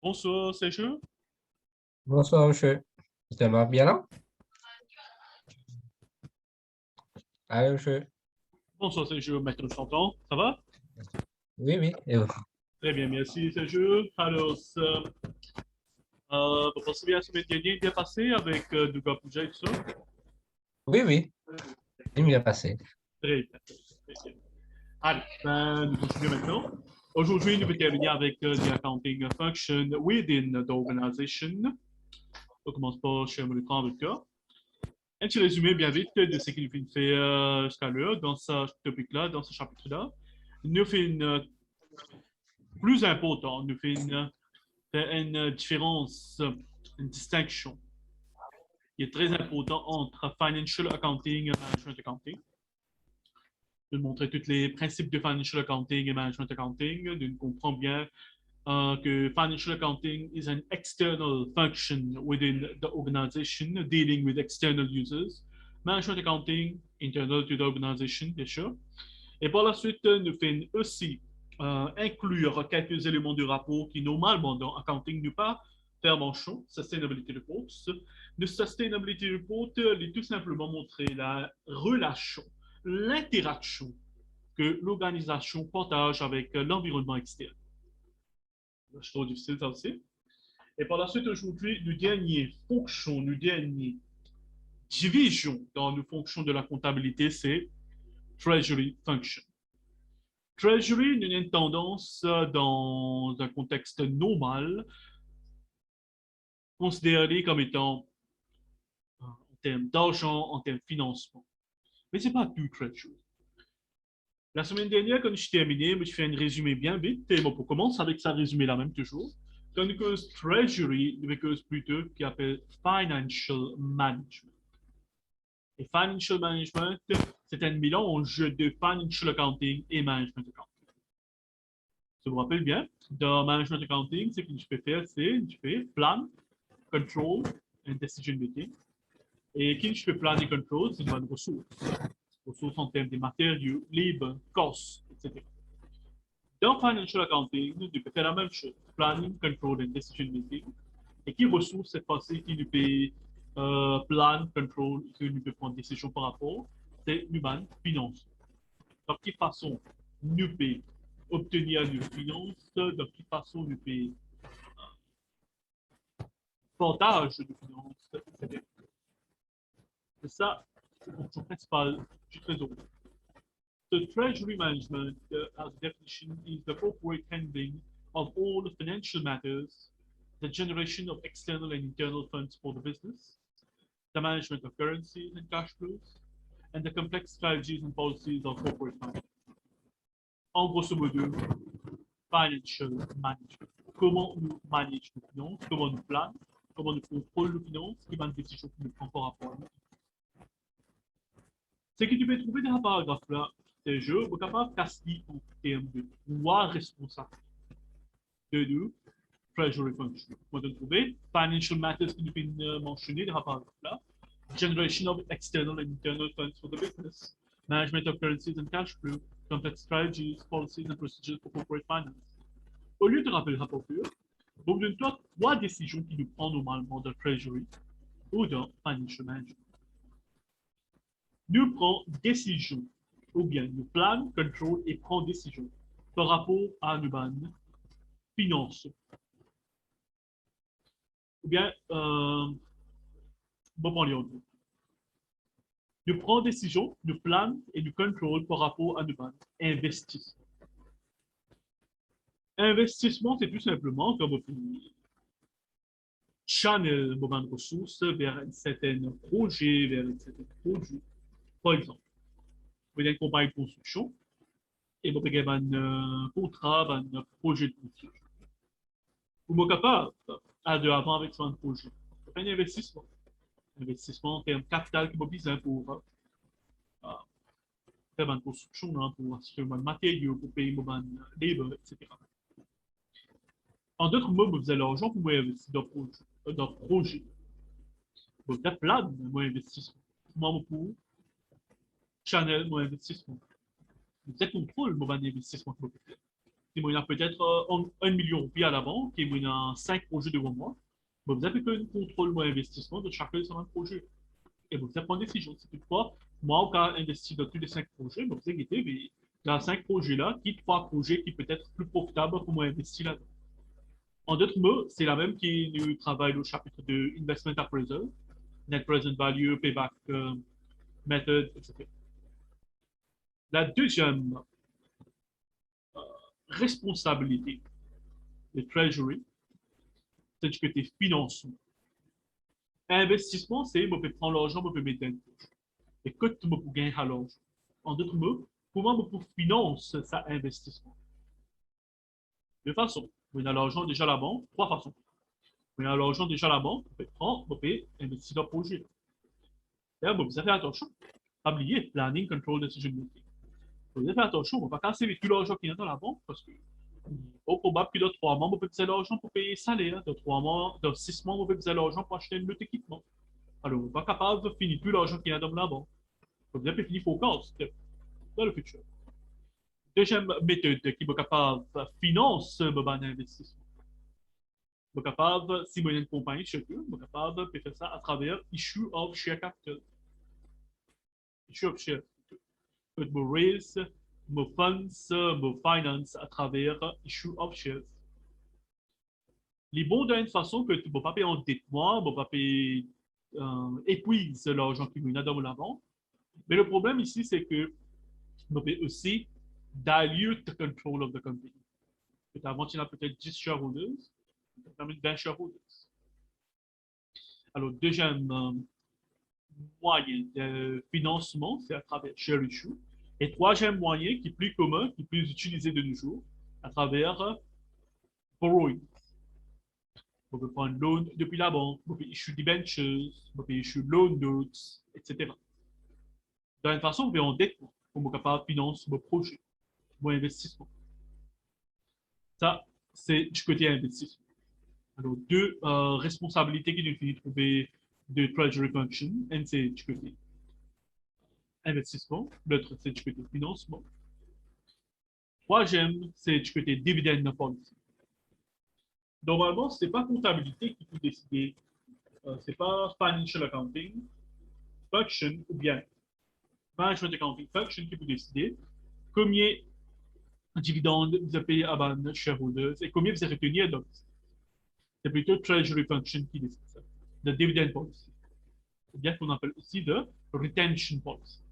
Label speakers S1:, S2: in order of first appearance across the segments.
S1: Bonsoir, Sergio.
S2: Bonsoir, monsieur. Ça va bien là? Allô, monsieur.
S1: Bonsoir, Sergio. Maintenant, je t'entends. Ça va?
S2: Oui, oui. Et vous?
S1: Très bien, merci, Sergio. Alors, vous pensez bien la semaine dernière bien passé avec Duga Puja et tout ça?
S2: Oui, oui. Il m'y est passé.
S1: Très bien. Très bien. Allez, nous continuons maintenant. Aujourd'hui, nous allons terminer avec the accounting function within the organization. On commence par chez le temps avec toi. Un petit résumé bien vite de ce qu'il vient de faire jusqu'à l'heure dans ce topic-là, dans ce chapitre-là. Nous faisons une plus important, nous faisons une différence, une distinction qui est très importante entre financial accounting et management accounting. De montrer tous les principes de financial accounting et management accounting, de comprendre bien que financial accounting is an external function within the organization dealing with external users. Management accounting, internal to the organization, bien sûr. Et par la suite, nous faisons aussi inclure quelques éléments du rapport qui, normalement, dans accounting, ne pas faire mention, Sustainability Report. Le Sustainability Report est tout simplement montrer la relation, l'interaction que l'organisation partage avec l'environnement externe. C'est trop difficile, ça aussi. Et par la suite, aujourd'hui, le dernier fonction, le dernier division dans nos fonctions de la comptabilité, c'est Treasury Function. Treasury a une tendance dans un contexte normal, considérée comme étant en termes d'argent, en termes de financement. Mais ce n'est pas tout Treasury. La semaine dernière, quand je suis terminé, je fais un résumé bien vite. Et bon, on commence avec ça résumé là même toujours. Tandis que Treasury, il cause plutôt qui appelle Financial Management. Et Financial Management, c'est un mélange de Financial Accounting et Management Accounting. Je vous rappelle bien, dans Management Accounting, ce que je peux faire, c'est je fais plan, control and decision making. Et quand je fais plan et control, c'est une ressource. Ressources en termes de matériaux, libres, costs, etc. Dans Financial Accounting, nous devons faire la même chose. Planning, control and decision making. Et qui ressources cette fois-ci qui nous peut plan, control, qui nous peut prendre des décisions par rapport, c'est l'humain, finance. De quelle façon nous peut obtenir nos finances, de quelle façon nous peut partage de finances, etc. C'est ça, c'est la fonction principale du trésor. The treasury management, as a definition, is the appropriate handling of all the financial matters, the generation of external and internal funds for the business, the management of currencies and cash flows, and the complex strategies and policies of corporate finance. En grosso modo, financial management. Comment nous manage nos finances, comment nous planons, comment nous contrôlons nos finances, quelles sont les décisions que nous prenons par rapport à nous. Ce que tu peux trouver dans le paragraphe là, c'est je suis capable de casser en termes de trois responsables de deux treasury function. On va trouver financial matters que nous pouvons mentionner dans le paragraphe là, generation of external and internal funds for the business, management of currencies and cash flow, complex strategies, policies and procedures for corporate finance. Au lieu de rappeler le rapporteur, vous donne trois décisions qui nous prend normalement dans Treasury ou dans Financial Management. Nous prenons décision, ou bien nous plan, contrôle et prend décision par rapport à nos finances. Ou bien, bon, prendre les autres. Nous prenons décision, nous plan et nous contrôle par rapport à nos investissement. Investissement, c'est tout simplement comme channel moment de ressources vers un certain projet, vers un certain produit. Par exemple, vous avez une compagnie de construction et vous avez un contrat, un projet de construction. Vous êtes capable de avant avec son projet. C'est un investissement. Investissement en termes de capital qui est besoin pour faire une construction, pour acheter un matériau, pour payer un labor, etc. En d'autres mots, vous avez l'argent pour investir dans le projet. Vous avez plein de investissement. Moi, pour channel, mon investissement. Vous avez contrôle mon investissement que vous faites. si moi, il y a peut-être 1 million de roupies à la banque et moi, il y a 5 projets devant moi, bon, vous avez un contrôle mon investissement de chacun de ces projets. Et vous avez prendre une décision. Si toutefois, moi, au cas investi dans tous les 5 projets, vous avez guetté, mais dans 5 projets-là, qui 3 projets qui peut être plus profitables pour moi investir là-dedans. En d'autres mots, c'est la même qui nous travaille au chapitre de Investment Appraisal, Net Present Value, Payback Method, etc. La deuxième responsabilité de Treasury, c'est du côté financement. Investissement, c'est je peux prendre l'argent, je peux mettre dans le poche. Et que tu peux gagner à l'argent. En d'autres mots, comment je peux financer ça investissement? De façon, vous avez l'argent déjà à la banque, trois façons. Vous avez l'argent déjà à la banque, vous pouvez prendre, vous pouvez investir dans le projet. D'ailleurs, vous avez fait attention. Oubliez planning, control, decision making. Vous avez fait attention, on ne va pas casser tout l'argent qui est dans la banque parce que au probable que dans 3 mois, vous pouvez utiliser l'argent pour payer le salaire. Dans 3 mois, dans 6 mois, vous pouvez utiliser l'argent pour acheter un autre équipement. Alors, vous n'êtes pas capable de finir tout l'argent qui est dans la banque. Vous avez fini forecast dans le futur. Deuxième méthode qui est capable de financer un investissement. Vous êtes capable, si vous avez une compagnie chez vous, vous êtes capable de faire ça à travers issue of share capital. Issue of share. Vous raise, vous funds, vous finance à travers issue of shares. Les bons d'une façon que tu ne vas pas payer en dette mois, tu ne vas pas payer épuise l'argent qui est dans la banque. Mais le problème ici, c'est que tu vas payer aussi dilute the control of the company. Avant, tu as peut-être 10 shareholders, tu as 20 shareholders. Alors, deuxième moyen de financement, c'est à travers share issue. Et troisième moyen, qui est plus commun, qui est plus utilisé de nos jours, à travers borrowing. On peut prendre loan depuis la banque, on peut issue debentures, on peut issue loan notes, etc. De une façon, on peut endettement pour être capable de financer vos projets, vos investissements. Ça, c'est du côté investissement. Alors, deux responsabilités qui nous finissent de trouver de Treasury Function. Un, c'est du côté investissement. L'autre, c'est du côté financement. Troisième, c'est du côté dividend policy. Normalement, ce n'est pas comptabilité qui peut décider. Ce n'est pas financial accounting function ou bien management accounting function qui peut décider combien de dividendes vous avez payé à vos shareholders et combien vous avez retenu à d'autres. C'est plutôt treasury function qui décide ça. The dividend policy. C'est bien qu'on appelle aussi de retention policy.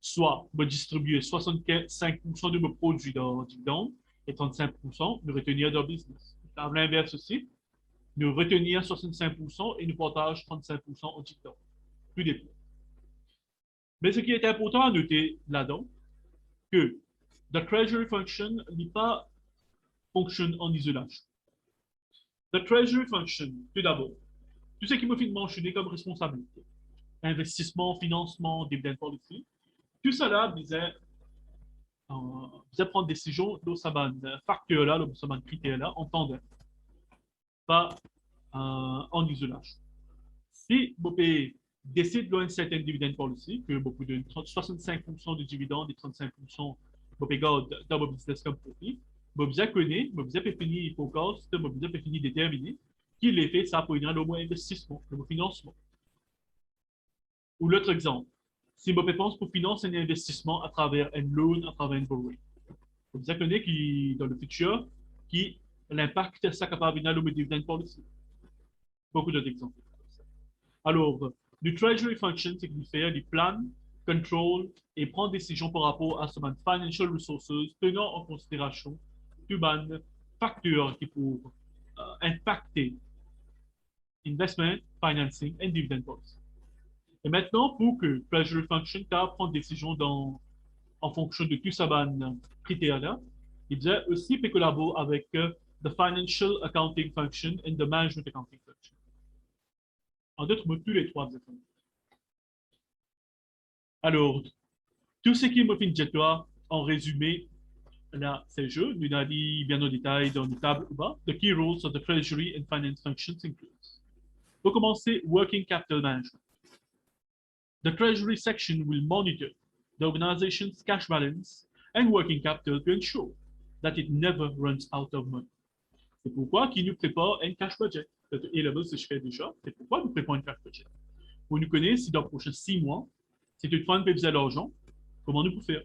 S1: Soit vous distribuez 65% de vos produits dans dividendes et 35% de retenir dans business. À l'inverse aussi, nous retenir 65% et nous partage 35% en dividendes. Tout dépend. Mais ce qui est important à noter là-dedans, que the treasury function n'est pas fonction en isolation. The treasury function, tout d'abord, tout ce qui me fait mentionner comme responsabilité, investissement, financement, dividend policy, tout cela visait prendre des décisions dans ce facteur-là, dans ce critère-là, en tandem, pas en isolation. Si vous décide d'une certaine dividend policy, que beaucoup de 65% de dividendes et 35% vous garde dans votre business comme profit, vous bien connaître, vous bien définir forecast, vous bien définir déterminer qui l'effet ça pour une au moins investissement, le financement. Ou l'autre exemple, si vous pense pour financer un investissement à travers un loan, à travers un borrowing. Vous bien connaître qui dans le futur qui l'impact ça capable de le dividend policy. Beaucoup d'autres exemples. Alors, le treasury function, c'est qu'il fait des plans, contrôle et prend des décisions par rapport à ce financial resources, tenant en considération tous les facteurs qui peuvent impacter investment, financing et dividend policy. Et maintenant, pour que treasury function prenne des décisions en fonction de tous ces critères-là, il doit aussi collaborer avec the financial accounting function and the management accounting function. En d'autres mots, tous les trois exemples. Alors, tout ce qui me fait dire en résumé, là, c'est jeu. Nous avons dit bien en détail dans le table ou bas. The key roles of the treasury and finance functions includes. Pour commencer, working capital management. The treasury section will monitor the organization's cash balance and working capital to ensure that it never runs out of money. C'est pourquoi il nous prépare un cash budget. Et là, si je fais déjà, c'est pourquoi nous préparons un cash budget. Vous nous connaissez si dans les prochains 6 mois, si tu te fais besoin d'argent, comment nous pouvons faire?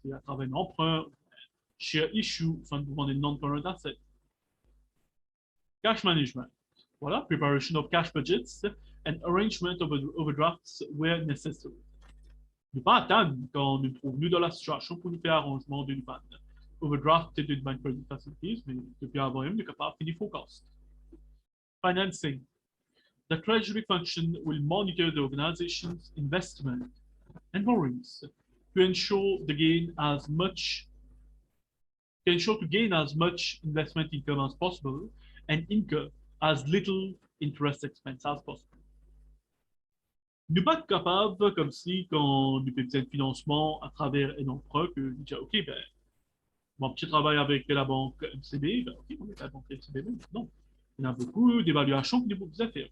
S1: C'est à travers un emprunt, share issue, enfin, nous demander non-current asset. Cash management. Voilà, preparation of cash budgets and arrangement of overdrafts where necessary. Ne pas attendre quand nous trouvons nous dans la situation pour nous faire arrangement d'une panne. Overdraft, c'est une bank credit facilities, mais depuis avant même, nous sommes capables de finir forecast. Financing. The treasury function will monitor the organization's investment and borrowings to ensure to gain as much investment income as possible and incur as little interest expense as possible. Nous pas capables, comme si, quand nous faisons un financement à travers un emprunt, que nous disons, OK, ben, mon petit travail avec la banque MCB, ben, OK, on est à la banque MCB. Non. Il y a beaucoup d'évaluations que nous pouvons faire.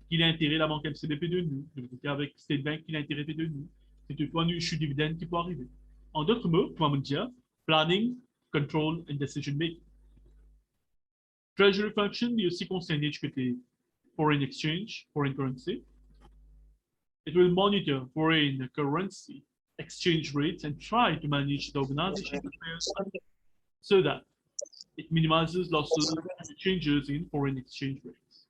S1: Qu'il a intérêt la banque MCBP de nous, avec State Bank qu'il a intérêt de nous. C'est toutefois une issue dividende qui peut arriver. En d'autres mots, pour me dire, planning, control and decision making. Treasury function est aussi concerné du côté foreign exchange, foreign currency. It will monitor foreign currency exchange rates and try to manage the organization affairs so that it minimizes losses and changes in foreign exchange rates.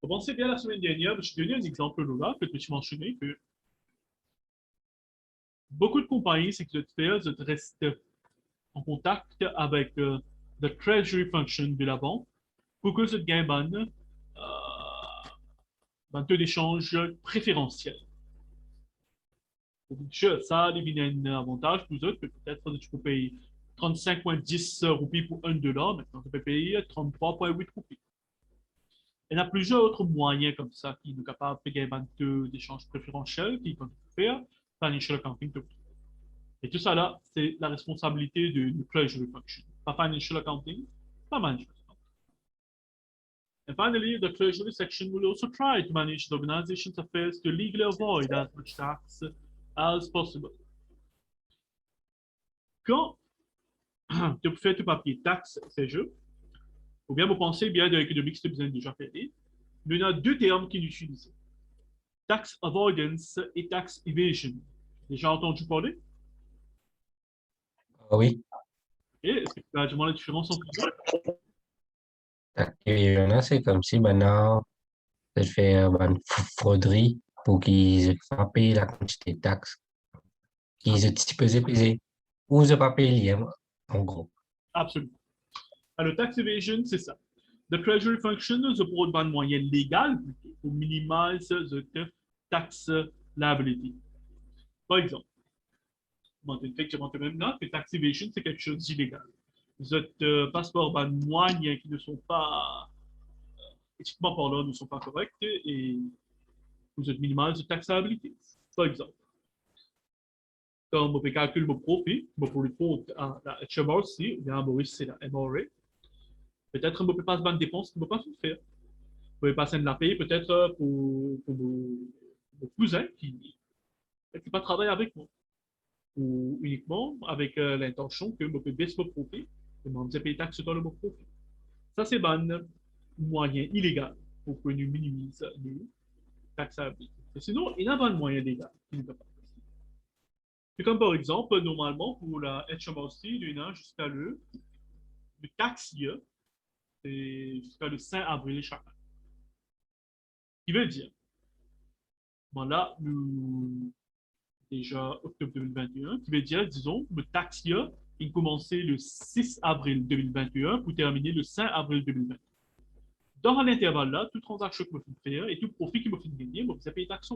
S1: Pensez bien la semaine dernière, je te donne un exemple là, que tu mentionnais que beaucoup de compagnies sécuritaires restent en contact avec the treasury function de la banque pour que ce gain un taux d'échange préférentiel. Ça a un avantage pour eux, que peut-être tu peux payer 35,10 roupies pour $1, maintenant tu peux payer 33,8 roupies. Il y a plusieurs autres moyens comme ça qui sont capables de gagner un taux d'échange préférentiel qui peuvent faire financial accounting. Et tout ça là, c'est la responsabilité de treasury function. Pas financial accounting, pas management. And finally, the Treasury section will also try to manage the organization's affairs to legally avoid as much tax as possible. Quand tu fais ton papier taxe, ces jeux, ou bien vous pensez bien de l'économie que tu as besoin déjà faire, il y a deux termes qui nous utilisent. Tax avoidance et tax evasion. Déjà entendu parler?
S2: Oui.
S1: Est-ce que tu as demandé la différence entre les deux?
S2: C'est comme si maintenant, je fais une frauderie pour qu'ils ne pas payer la quantité de taxes qu'ils ont payer ou ne pas payer, en gros.
S1: Absolument. Alors, tax evasion, c'est ça. The Treasury function is pour une moyenne légale pour minimiser the tax liability. Par exemple, effectivement, même là, que tax evasion, c'est quelque chose d'illégal. Votre passeport ban moyens qui ne sont pas éthiquement parlant ne sont pas corrects et vous êtes minimal de taxabilité. Par exemple, quand vous calculez mon profit, pour le compte à la HMRC, ou bien à Maurice, c'est la MRA, peut-être vous ne pouvez pas se battre dépenses que vous ne pouvez pas faire. Vous pouvez passer de la payer peut-être pour vos cousins qui ne pas travailler avec moi. Ou uniquement avec l'intention que vous pouvez baisser mon profit et vous payer taxes dans le mon profit. Ça, c'est un moyen illégal pour que nous minimisions nos taxabilité. Sinon, il y a un moyen légal qui ne peut pas. C'est comme par exemple, normalement, pour la HMRC, du an jusqu'à le tax year, c'est jusqu'à le 5 avril chaque année. Ce qui veut dire, bon là, nous, déjà octobre 2021, qui veut dire, disons, le tax year, il commençait le 6 avril 2021 pour terminer le 5 avril 2021. Dans l'intervalle-là, toute transaction que je fais faire et tout profit que je fais gagner, je vais payer taxe.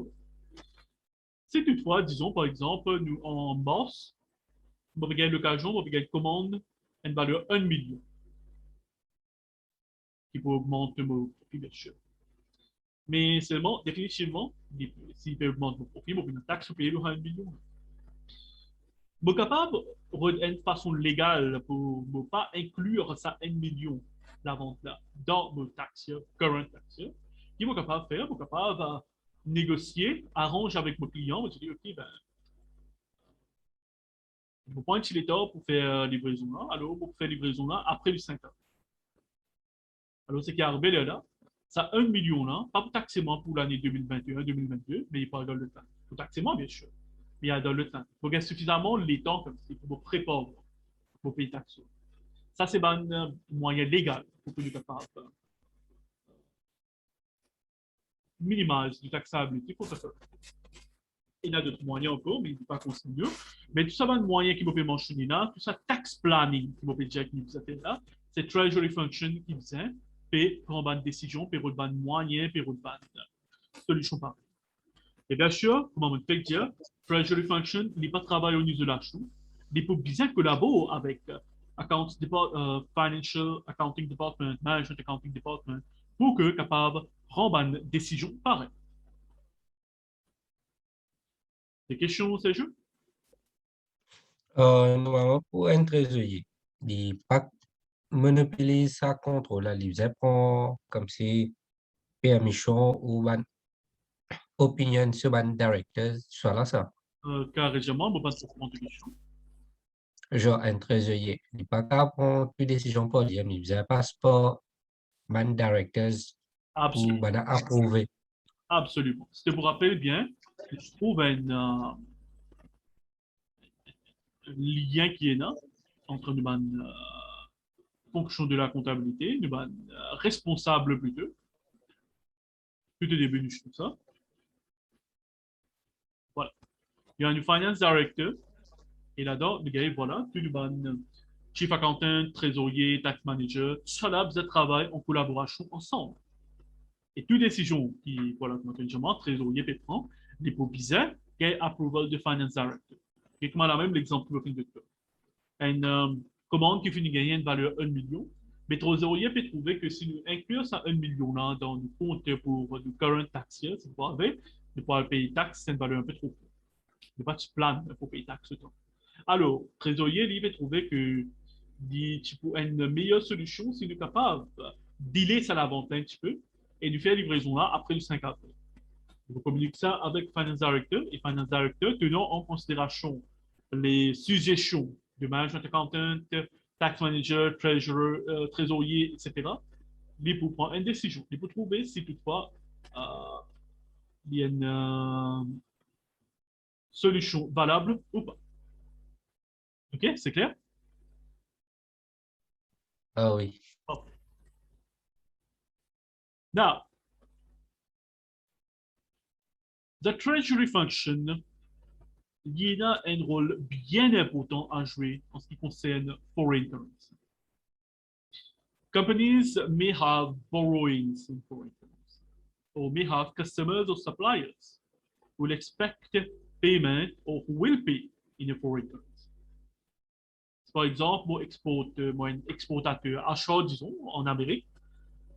S1: Si toutefois, disons par exemple, nous en mars, on va gagner l'occasion, on va gagner une commande à une valeur 1 million, qui peut augmenter mon profit, bien sûr. Mais seulement, définitivement, s'il peut augmenter mon profit, on va une taxe payer le 1 million. Je suis capable d'une façon légale pour ne pas inclure ça 1 million la vente là dans mon taxe, current taxe. Qui est capable de faire, je suis capable de négocier, arranger avec mon client, je dis ok, ben, Vous prenez un utilisateur pour faire livraison là, alors pour faire livraison là après le 5 ans. Alors, ce qui est arrivé là, ça 1 million là, pas pour taxement pour l'année 2021-2022, mais il faut dans le temps. Pour taxement, bien sûr, mais il y a dans le temps. Il faut qu'il y ait suffisamment de temps comme ça, pour vous préparer pour payer taxe. Ça, c'est un moyen légal pour que nous capable minimiser du taxabilité pour ça. Il y a d'autres moyens encore, mais il ne faut pas continuer. Mais tout ça, va un moyen qui peut faire mentionner là, tout ça, tax planning qui peut faire dire qui vous là, c'est Treasury Function qui vient, puis prendre une décision, puis prendre moyen, puis prendre solution pareille. Et bien sûr, comme on peut dire, Treasury Function n'est pas travaillé au niveau de l'achat. Il faut bien collaborer avec Financial Accounting Department, Management Accounting Department, pour que capable de prendre une décision pareille. Des questions, Sergio?
S2: Normalement, pour un trésorier, il pas monopolise sa contrôle. Là, il prend comme si permission ou une opinion sur un directeur, soit là ça.
S1: Carrément, on ne pas trop de questions.
S2: Genre, un trésorier, il n'est pas capable de prendre une décision pour lui, mais il passe par un directeur pour
S1: Absolument.
S2: approuver.
S1: Absolument. Si tu vous rappelles bien, je trouve lien qui est là entre une fonction de la comptabilité, une responsable plutôt, tout au début de tout ça. Voilà. Il y a une finance director, et là-dedans, le gars, voilà, tout le chief accountant, trésorier, tax manager, tout ça là, vous travaillez en collaboration ensemble. Et toute décision qui, voilà, comme trésorier peut prendre, les pour bizarre, qu'il approval de finance director. Et comme la même l'exemple que vous faites une commande qui finit de gagner une valeur 1 million, mais trésorier peut trouver que si nous incluons ça 1 million là dans le compte pour le current tax year, c'est pas avec, de pouvoir payer taxe, c'est une valeur un peu trop forte. De pas tu planes pour payer taxe temps. Alors, trésorier, il va trouver que tu peux une meilleure solution si nous sommes capables de dealer ça la vente un petit peu et de faire livraison là après le 5 avril. Vous communiquez ça avec Finance Director et Finance Director tenant en considération les suggestions de Management Accountant, Tax Manager, Treasurer, Trésorier, etc. Il peut prendre une décision. Il peut trouver si toutefois il y a une solution valable ou pas. OK, c'est clair?
S2: Ah oui.
S1: Oh. Now, the Treasury Function, il y a un rôle bien important à jouer en ce qui concerne foreign currency. Companies may have borrowings in foreign currency, or may have customers or suppliers who will expect payment or who will pay in a foreign currency. Par exemple, moi, un exportateur achat, disons, en Amérique.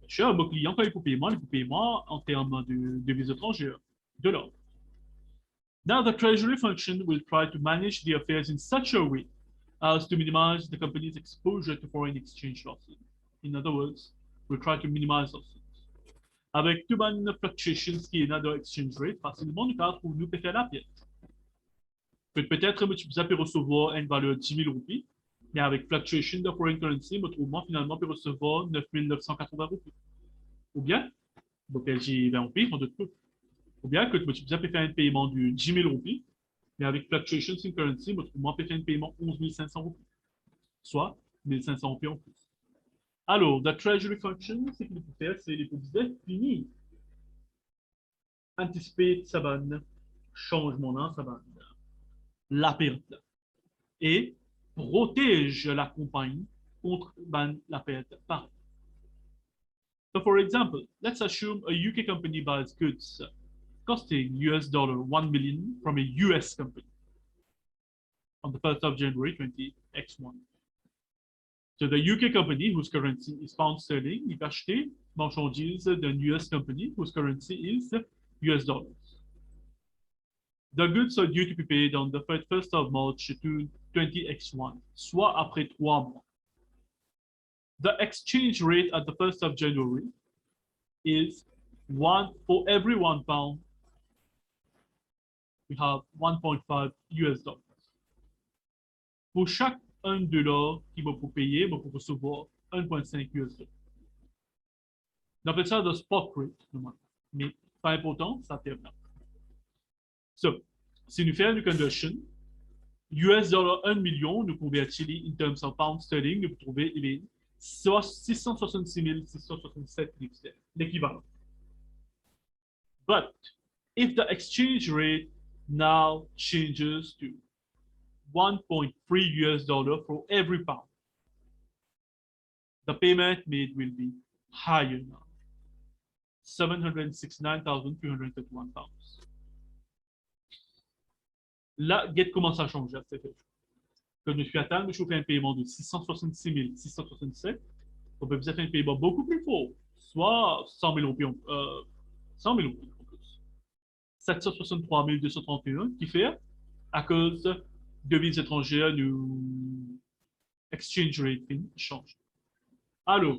S1: Chez mon client, quand il faut payer moi en termes de devises étrangères, de l'or. Now, the treasury function will try to manage the affairs in such a way as to minimize the company's exposure to foreign exchange losses. In other words, we'll try to minimize losses. Avec tout les fluctuations qui est dans exchange rate, facilement, nous pouvons nous faire la pièce. Peut-être que tu peux recevoir une valeur de 10 000 roupies, mais avec fluctuation de foreign currency, finalement, peut recevoir 9 980 roupies. Ou bien, donc j'ai 20 roupies, en d'autres ou bien que tu peux faire un paiement de 10 000 roupies, mais avec fluctuations in currency, moi, peut faire un paiement de 11 500 roupies, soit 1 500 roupies en plus. Alors, the treasury function, ce qu'il faut faire, c'est les définir, anticiper sa bonne changement dans sa bonne la perte et protège la compagnie contre la perte pareille. So, for example, let's assume a UK company buys goods costing US dollar 1 million from a US company on the 1st of January 20X1. So the UK company whose currency is pound sterling, il va acheter marchandises d'un US company whose currency is US dollars. The goods are due to be paid on the 1st of March to 20X1, soit après 3 mois. The exchange rate at the 1st of January is for every £1, we have 1.5 US dollars. pour chaque $1 qu'il va pour payer, il va pour recevoir 1,5 USD. On appelle ça le spot rate, mais pas important, ça termine. So, si nous faisons une conversion, $1 million, nous convertissons in terms of pound sterling, nous trouvons 666 667 livres sterling, l'équivalent. But if the exchange rate now changes to 1.3 US$ for every pound, the payment made will be higher now. 769,331 pounds. Là, get commence à changer. Quand je suis à table, je fais un paiement de 666 667. On peut faire un paiement beaucoup plus fort, soit 100 000 roupies, 100 000 roupies en plus. 763 231 qui fait à cause de devises étrangères, nous exchange rate change. Alors,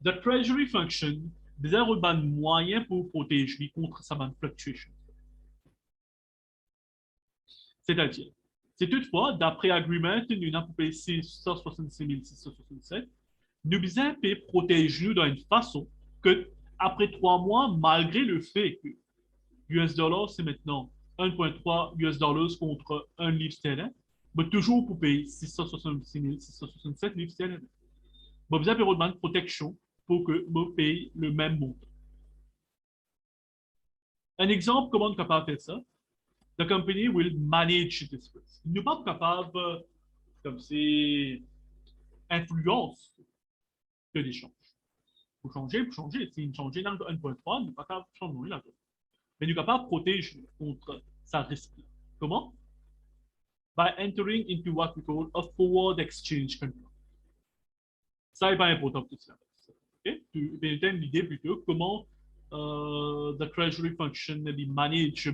S1: the treasury function des un moyen pour protéger contre sa fluctuation. C'est-à-dire, c'est toutefois, d'après agreement, nous avons payé 666 667, nous devons protéger nous d'une façon que, après 3 mois, malgré le fait que $, c'est maintenant 1,3 $, contre 1 livre sterling, mais toujours pour payer 666 667 livres sterling. Vous avez besoin de protection pour que vous payiez le même montant. Un exemple, comment on est capable de faire ça? The company will manage this risk. Nous ne sommes pas capables, comme c'est influence de l'échange. Pour changer. Si vous changez dans le 1.3, nous ne sommes pas capables de changer là. Mais nous sommes capables de protéger contre sa risque. Comment? By entering into what we call a forward exchange contract. Ça n'est pas important pour tout ça. Okay? Tu as une idée plutôt comment the treasury function manage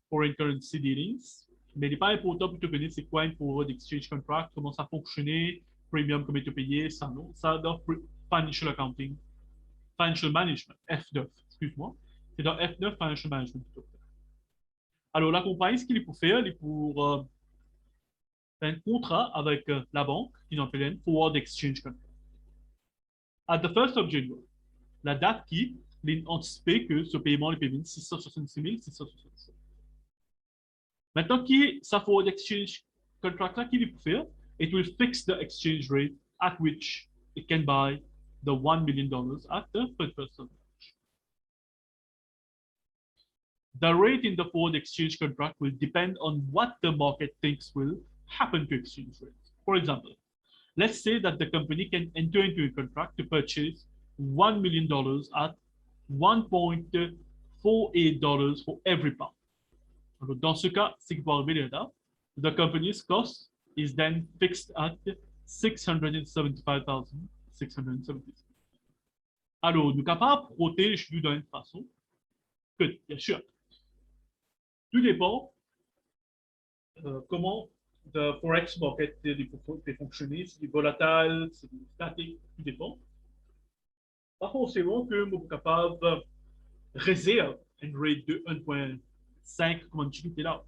S1: foreign currency dealings, mais il n'est pas important pour te connaître c'est quoi un forward exchange contract, comment ça fonctionne, premium, comment tu payes, ça non. Ça dans financial accounting, financial management, F9, excuse-moi. C'est dans F9 financial management. Alors la compagnie, ce qu'il est pour faire, il est pour faire un contrat avec la banque, qui appelle un forward exchange contract. At the 1st of January, la date qui anticipé que ce paiement est payé 666 667. Maintenant, qui est sa forward exchange contract là qu'il est pour faire? It will fix the exchange rate at which it can buy the $1 million at the 1st of March. The rate in the forward exchange contract will depend on what the market thinks will happen to exchange rates. For example, let's say that the company can enter into a contract to purchase $1 million at $1.48 for every pound. Alors, dans ce cas, c'est qui peut arriver là. The company's cost is then fixed at 675,676. Alors, nous sommes capables de protéger d'une façon que, bien sûr, tout dépend comment le forex market peut fonctionner, si c'est volatile, si c'est statique, tout dépend. Pas forcément que nous sommes capables de réserver une rate de 1,5 comme tu dis là.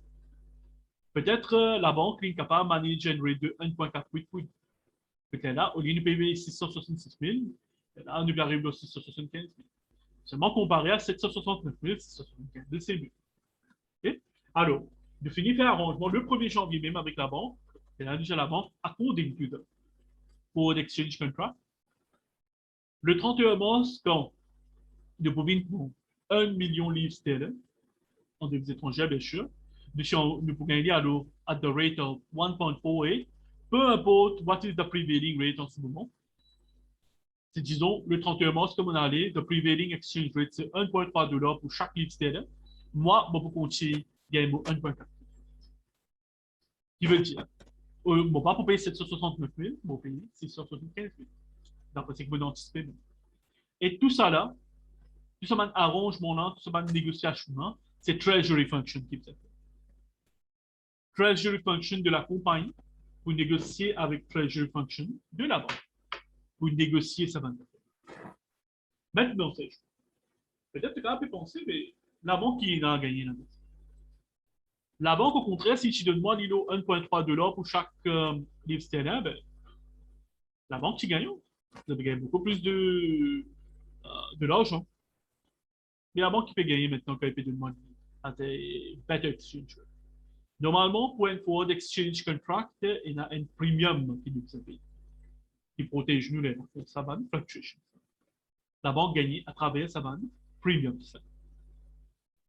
S1: Peut-être la banque est capable de manager une rate de 1,488. Peut-être là, au lieu de payer 666 000, là, nous arrivons à 675 000. Seulement comparé à 769 000, 675 000, c'est mieux. Okay? Alors, nous finissons faire arrangement le 1er janvier même avec la banque. Et là, déjà la banque according to the forward exchange contract. Le 31 mars, quand nous pouvons 1 million de livres sterling en devises étrangères, bien sûr, nous pouvons gagner alors at the rate of 1.48, peu importe what is the prevailing rate en ce moment. C'est disons le 31 mars, comme on a allé, the prevailing exchange rate, c'est 1,3 $ pour chaque livre sterling. Moi, je vais compter gagner 1,4. Qui veut dire, bon, pas pour payer 769 000, je vais payer 675 000. D'après ce que vous anticipez. Et tout ça là, tout ça, un arrangement là, tout ça, une négociation là, c'est Treasury Function qui fait. Treasury Function de la compagnie pour négocier avec Treasury Function de la banque pour négocier sa vente. Maintenant, c'est peut-être que tu as pu penser, mais la banque qui a gagné là-dedans. La banque, au contraire, si tu donnes moi Lilo 1,3 $ pour chaque livre sterling, ben, la banque, tu gagnes. Vous avez gagné beaucoup plus de l'argent. Mais la banque qui peut gagner maintenant quand elle peut donner à des better exchange. Normalement, pour un forward exchange contract, il y a un premium qui nous paye, qui protège nous les savane fluctuation. La banque gagne à travers sa savane premium.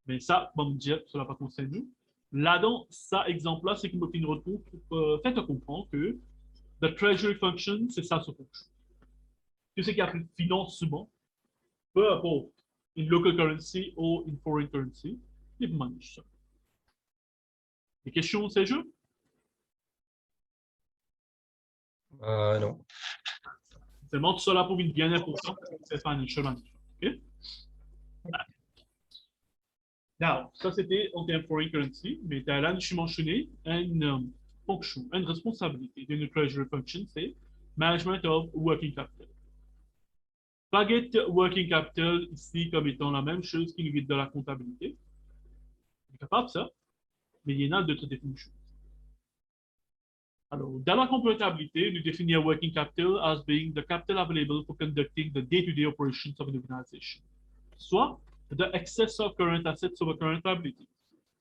S1: Mais ça, bon, dire, cela pas concerne nous. Là-dedans, ça, exemple-là, c'est qu'il me fait une retour pour faire comprendre que the treasury function, c'est ça ce fonction. Tout ce qui a financement, peu importe, in local currency ou in foreign currency, il manage ça. Des questions, ces jeux?
S2: Non.
S1: Seulement tout cela pour une bien importante, c'est financial management. Okay? Now, ça c'était en termes foreign currency, mais là, je suis mentionné une fonction, une responsabilité d'une treasury function, c'est management of working capital. Target working capital ici comme étant la même chose qui nous guide dans la comptabilité. On est capable de ça, mais il y en a d'autres définitions. Alors, dans la comptabilité, nous définissons working capital as being the capital available for conducting the day-to-day operations of an organization, soit the excess of current assets over current liabilities.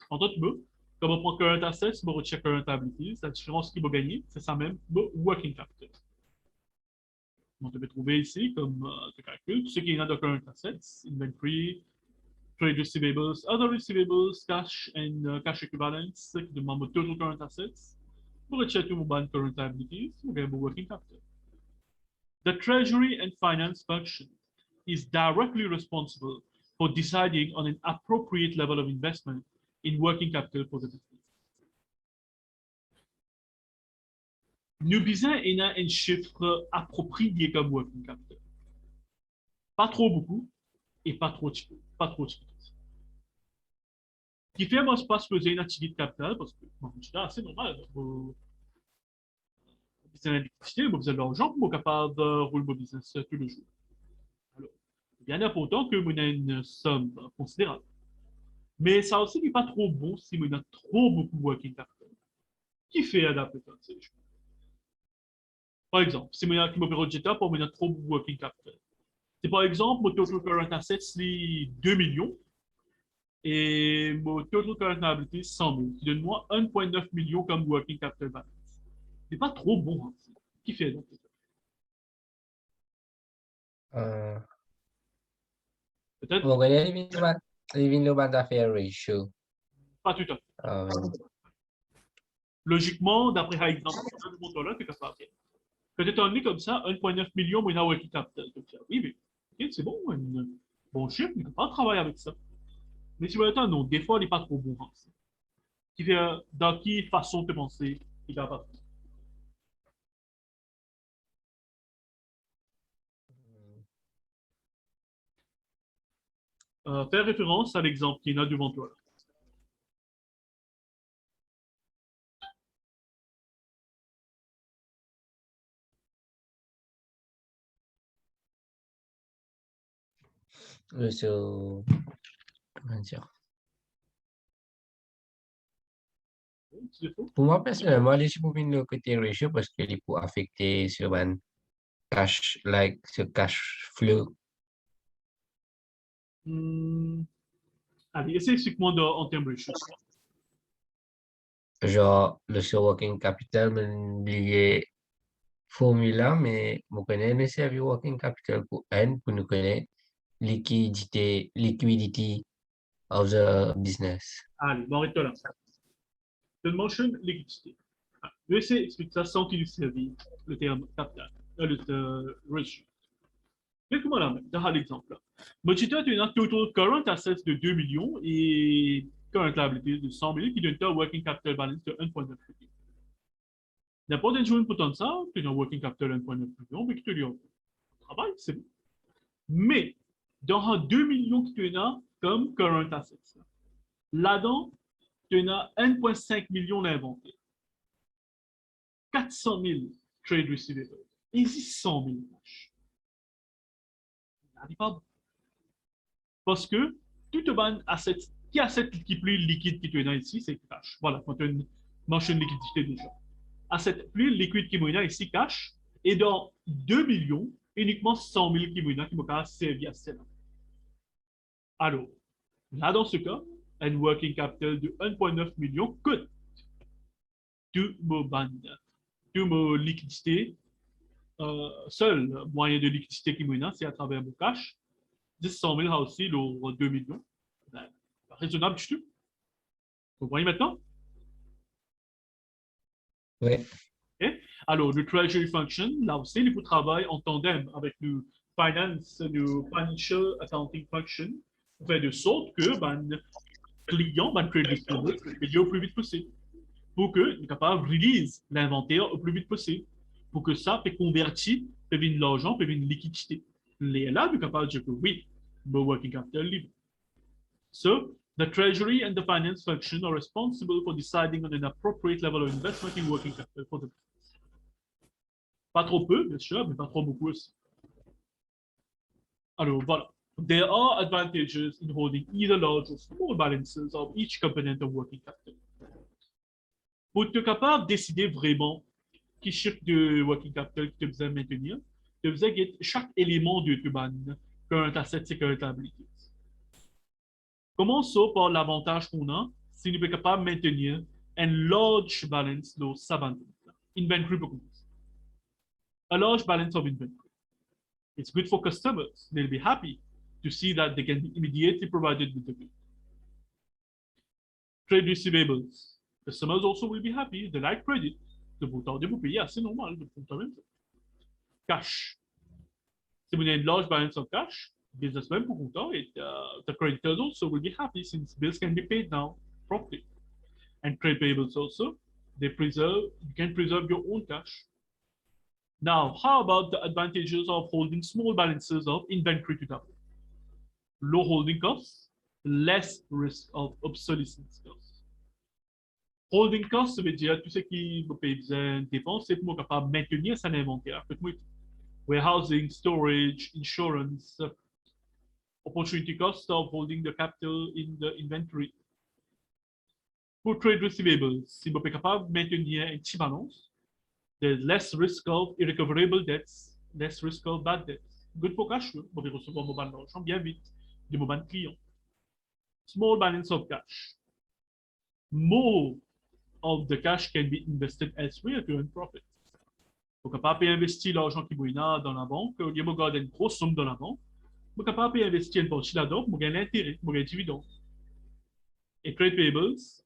S1: En d'autres mots, comme on prend current assets, on retire current liabilities, la différence qu'il va gagner, c'est ça même, working capital. On peut trouver ici comme calcul tout ce qui est dans current assets, inventory, trade receivables, other receivables, cash and cash equivalents, qui demande total current assets. Pour retirer tout mon current liabilities, we have working capital. The treasury and finance function is directly responsible for deciding on an appropriate level of investment in working capital for the business. Nous besoin un chiffre approprié comme working capital. Pas trop beaucoup et pas trop petit. Pas trop petit. Qui fait, moi, je passe peser une activité de capital parce que, bon, c'est normal. Vous avez l'électricité, vous avez de l'argent pour être capable de rouler vos business tous les jours. Alors, bien important que vous ayez une somme considérable. Mais ça aussi n'est pas trop bon si vous avez trop beaucoup de working capital. Qui fait adapter ça? Par exemple, si vous avez un bureau de JETA pour vous avez trop de working capital. C'est par exemple, mon total current assets, c'est 2 millions et mon total current liabilities, 100 000, qui donne moi 1,9 million comme working capital balance. C'est pas trop bon. Hein. Qui fait adapter ça? Peut-être
S2: Mo ganyan, living no bad affair ratio.
S1: pas tout à fait.
S2: Uh,
S1: Logiquement, d'après par exemple, ce montant-là, tu es capable. Quand tu es en comme ça, 1,9 million, mais working capital. Oui, mais okay, c'est bon, un bon chiffre, mais tu peux pas travailler avec ça. Mais si vous voulez, non, des fois, il n'est pas trop bon. Hein. Qui fait, dans quelle façon de penser, il va pas. Faire référence à l'exemple qui est là devant toi.
S2: so, comment dire? Pour moi, personnellement, les chiffres le côté ratio parce que les pour affecter sur un cash, like, sur cash flow.
S1: Allez, essaye explique-moi en termes de choses.
S2: Genre, le sur working capital, lié formula, mais vous connaissez le service working capital pour N, pour nous connaître liquidity of the business.
S1: Allez, bon, arrête-toi là. Je mentionne liquidité. Je vais essayer d'expliquer ça sans qu'il serve le terme capital, le ratio. Comment là, dans l'exemple là. Mochita a une total current assets de 2 millions et current liabilities de 100 millions qui donne un working capital balance de 1,9 million. N'importe quel jour pour ça, tu as un working capital 1,9 million, mais qui te dit, travail, c'est bon. Mais, dans 2 millions que tu as comme current assets, là-dedans, tu as 1,5 million d'inventaire, 400 000 trade receivables et 100 000 cash. Pas parce que tout le ban assets qui asset qui plus liquide qui tu as ici, c'est cash. Voilà, quand tu as une mentionne liquidité déjà. Asset plus liquide qui est ici, cash, et dans 2 millions, uniquement 100 000 qui m'a servi à cela. Alors, là, dans ce cas, un working capital de 1,9 million coûte de mon liquidité. Seul moyen de liquidité qui m'a c'est à travers mon cash. 100 000 aussi, le 2 millions. Ben, raisonnable du tout. Vous voyez maintenant?
S2: Oui.
S1: Okay? Alors, le treasury function, là aussi, il faut travailler en tandem avec le financial accounting function, pour faire de sorte que ben, client, ben, trade receiver, paye au plus vite possible. Pour que nous capable de release l'inventaire au plus vite possible. Pour que ça peut convertir, peut venir l'argent, peut venir liquidité. Et là, nous capable de dire que oui, le working capital libre. So, the treasury and the finance function are responsible for deciding on an appropriate level of investment in working capital for the business. Pas trop peu, bien sûr, mais pas trop beaucoup aussi. Alors, voilà. There are advantages in holding either large or small balances of each component of working capital. Pour être capable de décider vraiment qui chiffre de working capital que tu besoin maintenir, tu besoin de chaque élément de ton current asset et current liabilities. Commençons par l'avantage qu'on a si nous sommes capables de maintenir un large balance de sa vente. Inventory beaucoup. A large balance of inventory. It's good for customers. They'll be happy to see that they can be immediately provided with the good. Trade receivables. Customers also will be happy. They like credit. De vous tarder, vous payer assez normal. Cash. Si vous avez une large balance of cash, businessmen pour content et the creditors also will be happy since bills can be paid now properly. And trade payables also, you can preserve your own cash. Now, how about the advantages of holding small balances of inventory to double? Low holding costs, less risk of obsolescence costs. Holding costs, ça veut dire tout ce qui vous paye besoin de dépenses, c'est pour capable de maintenir son inventaire. Warehousing, storage, insurance, opportunity cost of holding the capital in the inventory. Pour trade receivables, si vous êtes capable de maintenir une petite balance, there's less risk of irrecoverable debts, less risk of bad debts. Good for cash flow, vous pouvez recevoir vos balles d'argent bien vite de vos banques clients. Small balance of cash. More of the cash can be invested elsewhere to earn profit. Vous êtes capable d'investir l'argent qui vous dans la banque, vous avez gardé une grosse somme dans la banque, vous êtes capable d'investir une partie là-dedans, vous gagnez l'intérêt, vous gagnez dividende. Et trade payables, si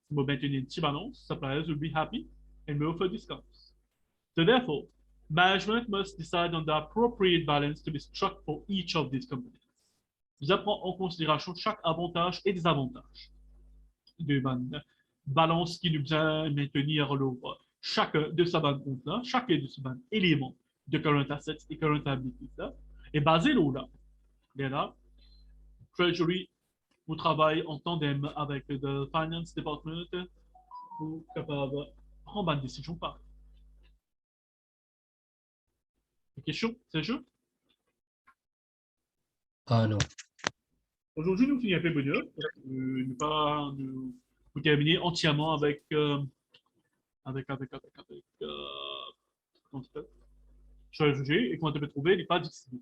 S1: vous maintenez une petite balance, suppliers will be happy and may offer discounts. So therefore, management must decide on the appropriate balance to be struck for each of these components. Vous apprenez en considération chaque avantage et désavantage de balance qui nous vient maintenir chaque de sa banque compte là, chaque de ce élément de current assets et current liabilities là, est basé là, Treasury, vous travaillez en tandem avec le Finance Department pour capable prendre une décision par. Question, c'est le jeu?
S2: Ah non.
S1: Aujourd'hui, nous finissons un peu bonheur. Nous pas nous terminer entièrement avec comment ça je vais juger et comment tu peux trouver les pas difficiles.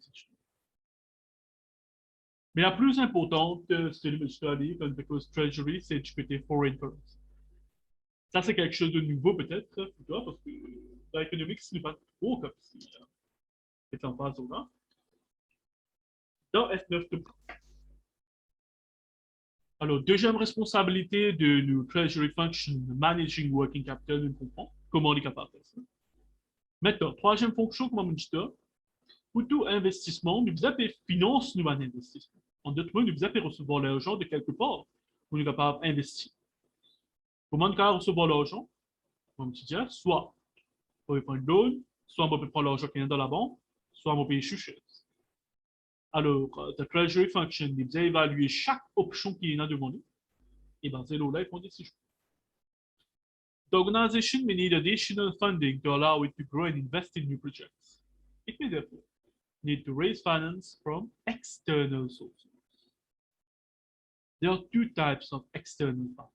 S1: Mais la plus importante, c'est le study, because Treasury, c'est du côté foreign currency. Ça, c'est quelque chose de nouveau peut-être pour toi, parce que dans l'économie, ce n'est pas trop comme si c'est en phase là. Dans F9, alors, deuxième responsabilité de nos Treasury Function, Managing Working Capital, nous comprend comment on est capable de faire ça. Maintenant, troisième fonction, comme on dit, pour tout investissement, nous avons finance nous un investissement. En d'autres mots, nous avons recevoir l'argent de quelque part pour nous capable d'investir. Comment nous capable recevoir l'argent? Comme tu dis, soit on peut prendre une loan, soit on peut prendre l'argent qui est dans la banque, soit on peut payer chuchette. Alors, the Treasury Function, nous avons évalué chaque option qui est dans demandé. Et bien, c'est là où ils font des décisions. The organization may need additional funding to allow it to grow and invest in new projects. It may therefore need to raise finance from external sources. There are two types of external finance.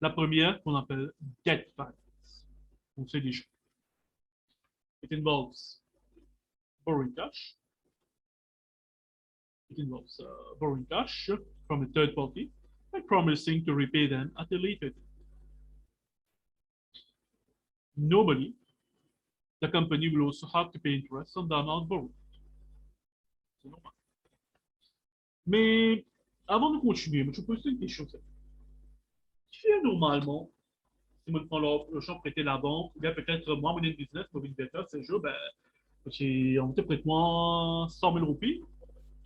S1: La première, qu'on appelle debt finance. On sait déjà. It involves borrowing cash. It involves borrowing cash from a third party and promising to repay them at a later date. Normally, the company will also have to pay interest on the amount borrowed. C'est normal. Mais avant de continuer, je pose une question. Qui fait normalement, si je prends l'argent prêté à la banque, ou bien peut-être moi, mon business, mon business, c'est je, ben, on te prête moi 100 000 roupies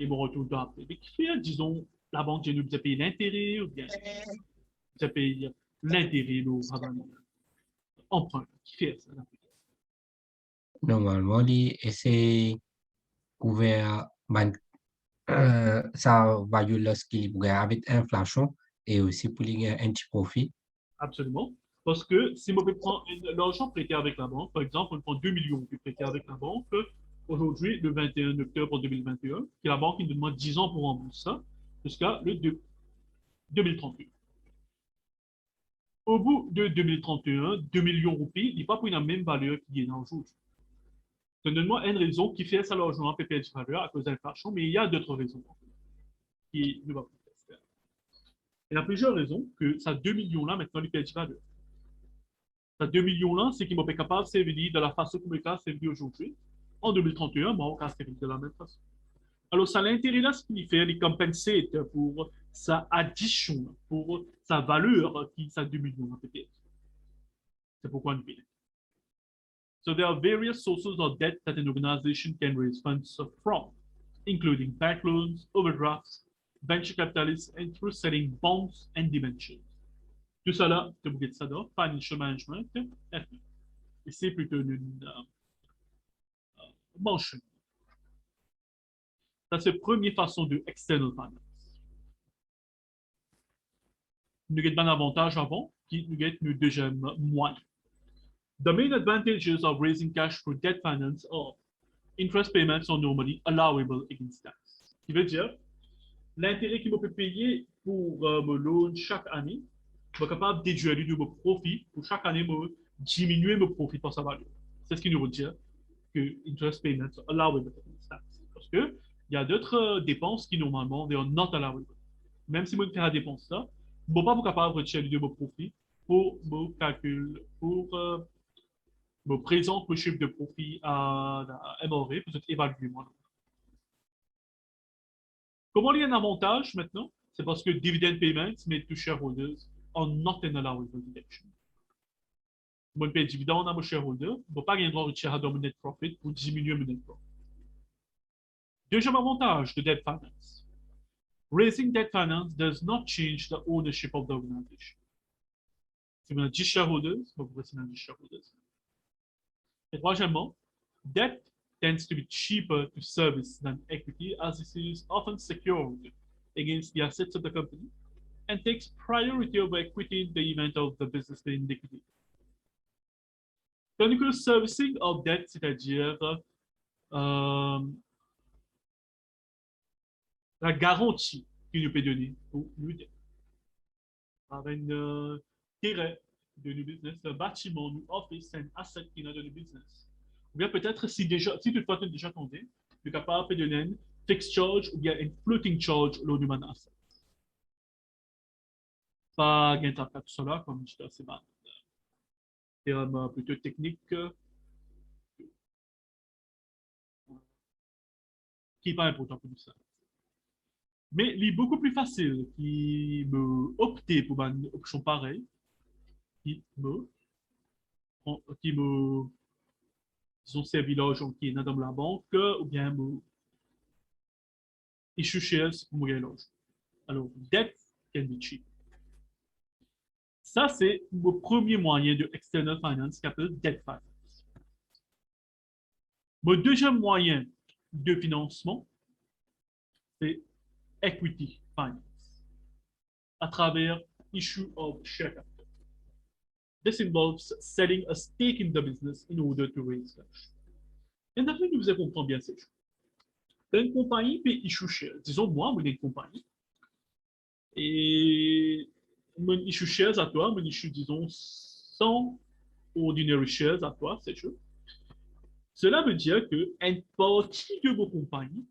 S1: et mon retour après. Mais qui fait, disons, la banque, nous a payé l'intérêt, ou bien vous avez payé l'intérêt, nous, emprunt. Qui fait ça?
S2: Normalement, c'est couvert, ça va l'équilibre avec l'inflation et aussi pour les un petit profit.
S1: Absolument. Parce que si on prend l'argent prêté avec la banque, par exemple, on prend 2 millions qui prêté avec la banque, aujourd'hui, le 21 octobre 2021, que la banque nous demande 10 ans pour rembourser ça, jusqu'à le 2031. Au bout de 2031, 2 millions de roupies, il n'est pas pour la même valeur qu'il y a dans le jour. Donne-moi une raison qui fait ça l'argent peut perdre valeur à cause de l'inflation, mais il y a d'autres raisons qui ne va pas faire. Il y a plusieurs raisons que ça 2 millions-là, maintenant, il perd valeur. Ça 2 millions-là, c'est qui m'ont pas capable de servir de la façon comme le servi aujourd'hui. En 2031, moi, on va servir de la même façon. Alors, ça l'intérêt là, ce qu'il fait, il compense pour sa addition, pour sa valeur qui ça 2 millions peut-être. C'est pourquoi on paye. So there are various sources of debt that an organization can raise funds from, including bank loans, overdrafts, venture capitalists, and through selling bonds and debentures. Tout ça là, tu oublies de ça là, financial management, et c'est plutôt une mention. Ça, c'est la première façon de external finance. Nous avons un avantage avant, qui nous avons le deuxième moyen. The main advantages of raising cash through debt finance are interest payments are normally allowable against tax. Ce qui veut dire, l'intérêt que je peux payer pour mon loan chaque année, je suis capable de déduire de mon profit pour chaque année, diminuer mon profit par sa valeur. C'est ce qui nous veut dire que interest payments are allowable against tax. Parce que il y a d'autres dépenses qui normalement, they are not allowable. Même si je fais la dépense là, je ne suis pas capable de retirer de mon profit pour mon calcul, pour me présente le chiffre de profit à MRV pour évaluer moi. Comment il y a un avantage maintenant? C'est parce que dividend payments made to shareholders are not an allowable deduction. Moi, je paye dividende à mon shareholder, je ne peux pas gagner droit de retirer dans mon net profit pour diminuer mon net profit. Deuxième avantage de debt finance. Raising debt finance does not change the ownership of the organization. Si vous avez 10 shareholders, vous pouvez signer 10 shareholders. Et troisièmement, debt tends to be cheaper to service than equity as it is often secured against the assets of the company and takes priority over equity in the event of the business being liquidated. Tandis que le servicing of debt, c'est-à-dire la garantie qu'il nous peut donner pour nous dette. Avec un terrain de nos business, un bâtiment, nous office, un asset qui est dans le business. Ou bien peut-être si toutefois tu as déjà tombé, tu es capable de donner un fixed charge ou bien un floating charge lors du man asset. Pas gain de tout cela, comme je disais, c'est mal. Terme plutôt technique qui n'est pas important pour nous ça. Mais il est beaucoup plus facile qui me opter pour une option pareille, qui me disons, servi l'argent qui est dans la banque, ou bien me issue shares pour me gagner l'argent. Alors, debt can be cheap. Ça, c'est le premier moyen de external finance qui s'appelle debt finance. Le deuxième moyen de financement, c'est equity finance à travers issue of share capital. This involves selling a stake in the business in order to raise cash. Et d'après que vous avez compris bien ces choses. Une compagnie peut issue share. Disons, moi, vous êtes une compagnie, Et mon issue shares à toi, mon issue, disons, 100 ordinary shares à toi, c'est sûr. Cela veut dire qu'une partie de vos compagnies,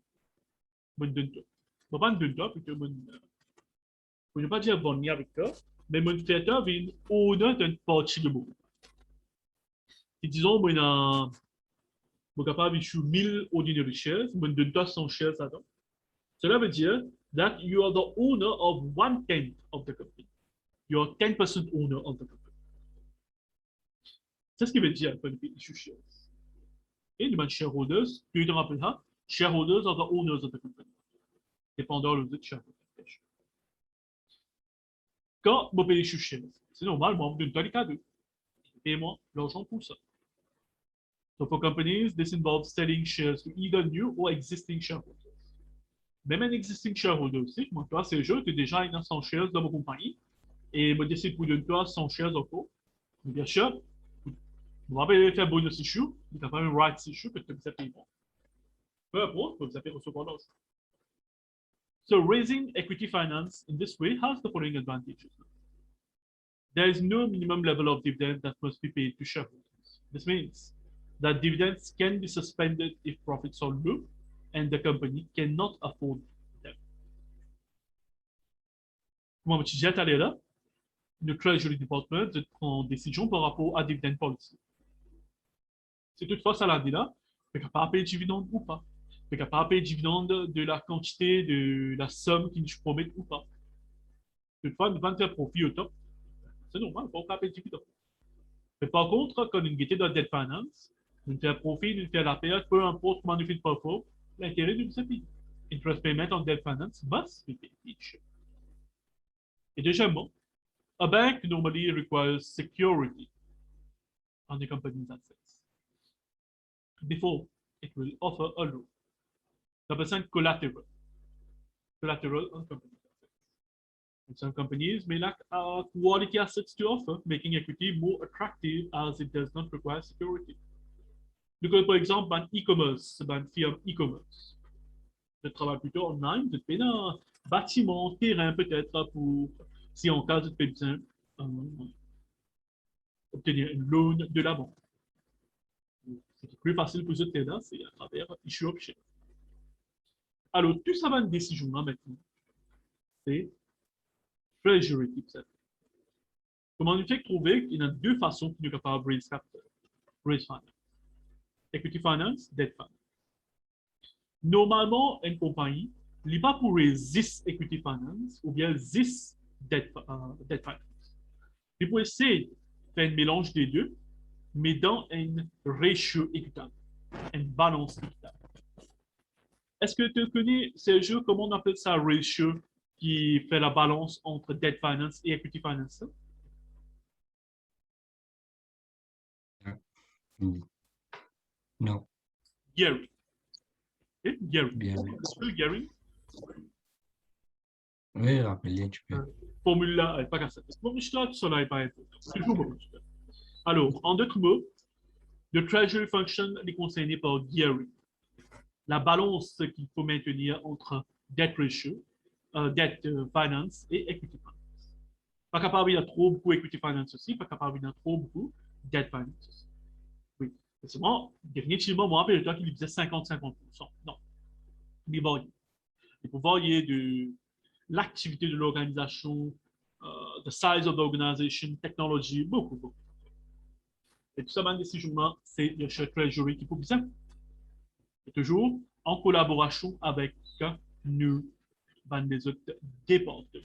S1: mon donne toi. Bon, pas donne toi, parce que mon, je ne vais pas dire bon avec toi, mais mon fait toi, vient au-delà d'une partie de vos compagnies. Et disons, mon, capable d'issue 1000 ordinary shares, mon donne toi 100 shares à toi. Cela veut dire that you are the owner of 1/10 of the company. You are 10% owner of the company. C'est ce qui veut dire quand on issue shares. Et nous, shareholders, tu te rappelleras, shareholders are the owners of the company. Dépendant de l'autre shareholders. Quand vous payez issue shares, c'est normal, moi, vous donnez les cadeaux. Payez-moi l'argent pour ça. So for companies, this involves selling shares to either new or existing shareholders. Même un existing shareholder aussi, moi, toi, c'est juste que déjà, il y a 100 shares dans vos compagnies et me décide pour donner toi 100 shares encore. Bien sûr, vous avez fait bonus issue, vous avez fait un rights issue, parce que vous avez payé. Peu importe, vous avez recevoir l'argent. So raising equity finance in this way has the following advantages. There is no minimum level of dividend that must be paid to shareholders. This means that dividends can be suspended if profits are low and the company cannot afford them. Comme je disais tout à l'heure, le Treasury Department prend décision par rapport à dividend policy. Si toutefois ça l'a dit là, tu n'es pas payer dividende ou pas. Tu n'es pas payer dividende de la quantité, de la somme qu'ils nous promettent ou pas. Toutefois, nous allons faire profit au top. C'est normal, il ne faut pas payer dividende. Mais par contre, quand nous était dans debt finance, nous faisons profit, nous faisons la perte, peu importe comment nous faisons pas fort, l'intérêt de nous payer. Interest payment on debt finance must be paid each year. Et deuxièmement, a bank normally requires security on the company's assets before it will offer a loan. Ça représente collateral. Collateral on company's assets. And some companies may lack quality assets to offer, making equity more attractive as it does not require security. Donc, par exemple, un e-commerce, une firme e-commerce. Je travaille plutôt online, je fais un bâtiment, terrain peut-être pour, si en cas de besoin, obtenir une loan de la banque. C'est plus facile pour ce là c'est à travers issue option. Alors, tout ça va une décision là maintenant. C'est Treasury type 7. Comment nous fait trouver qu'il y a deux façons qu'on est capable de raise capital, raise finance. Equity finance, debt finance. Normalement, une compagnie n'est pas pour this equity finance ou bien this debt finance. Il peut essayer de faire un mélange des deux, mais dans un ratio équitable, une balance équitable. Est-ce que tu connais, Sergio, comment on appelle ça ratio qui fait la balance entre debt finance et equity finance?
S2: Non.
S1: Gary. Okay? Gary.
S2: Bien.
S1: Gary?
S2: Oui, rappelez, tu peux.
S1: Formule là, pas qu'à ça. Bon, je là, ça là, pas important. C'est toujours bon. Alors, en d'autres mots, le treasury function est concerné par Gary. La balance qu'il faut maintenir entre debt ratio, debt finance et equity finance. Pas capable, il y a trop beaucoup equity finance aussi, pas capable, il y a trop beaucoup debt finance aussi. Oui. C'est moi, définitivement, moi, rappelle-toi qu'il disait 50-50%. Non. Il varie. Il peut varier de l'activité de l'organisation, the size of the organization, technology, beaucoup. Et tout ça, ben, décisionnement, c'est le share treasury qui faut bien. Et toujours en collaboration avec nous, ben, les autres départements.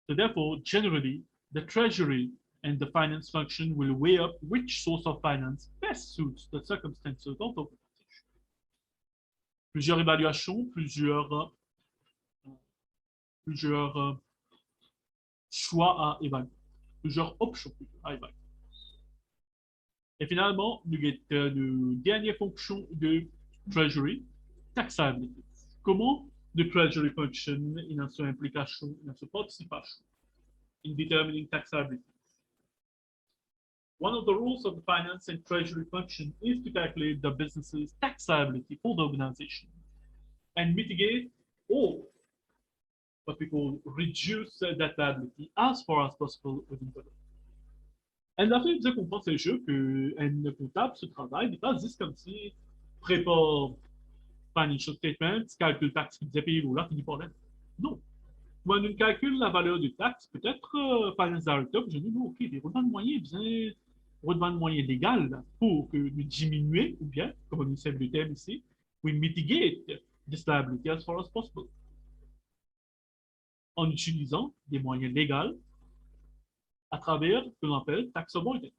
S1: So therefore, generally, the treasury and the finance function will weigh up which source of finance best suits the circumstances of the organization. Plusieurs évaluations, plusieurs choix à évaluer, plusieurs options à évaluer. Et finalement, nous avons une dernière fonction de Treasury, taxability. Comment the Treasury function in son implication, in son participation in determining taxability? One of the rules of the finance and Treasury function is to calculate the business's taxability for the organization and mitigate all what we call reduce that liability as far as possible within the law. Et la fin, vous comprendre ces jeux qu'un comptable, ce travail, n'est pas juste comme si prépare financial statement, calcule taxe qu'il disait payer ou là, finit par là. Non. Quand on calcule la valeur du taxe, peut-être finance director, je dis, non, OK, des roulements de moyens, bien, roulements de moyens légal pour que nous diminuer, ou bien, comme on dit le terme ici, we mitigate this liability as far as possible. En utilisant des moyens légaux à travers ce que l'on appelle tax avoidance.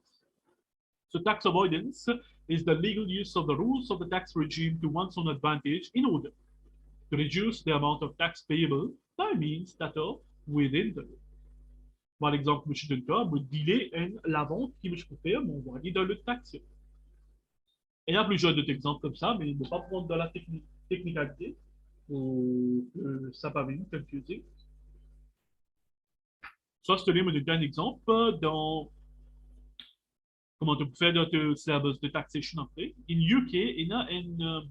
S1: So tax avoidance is the legal use of the rules of the tax regime to one's own advantage in order to reduce the amount of tax payable by means that are within the law. Par exemple, M. Duncan me dealer la vente qui me fait m'envoyer dans le taxe. Il y a plusieurs d'autres exemples comme ça, mais ne pas prendre de la technicalité ou ça va venir confusé. Ça, je te donne un exemple dans comment tu peux faire dans tes services de taxation après. In UK, il y a un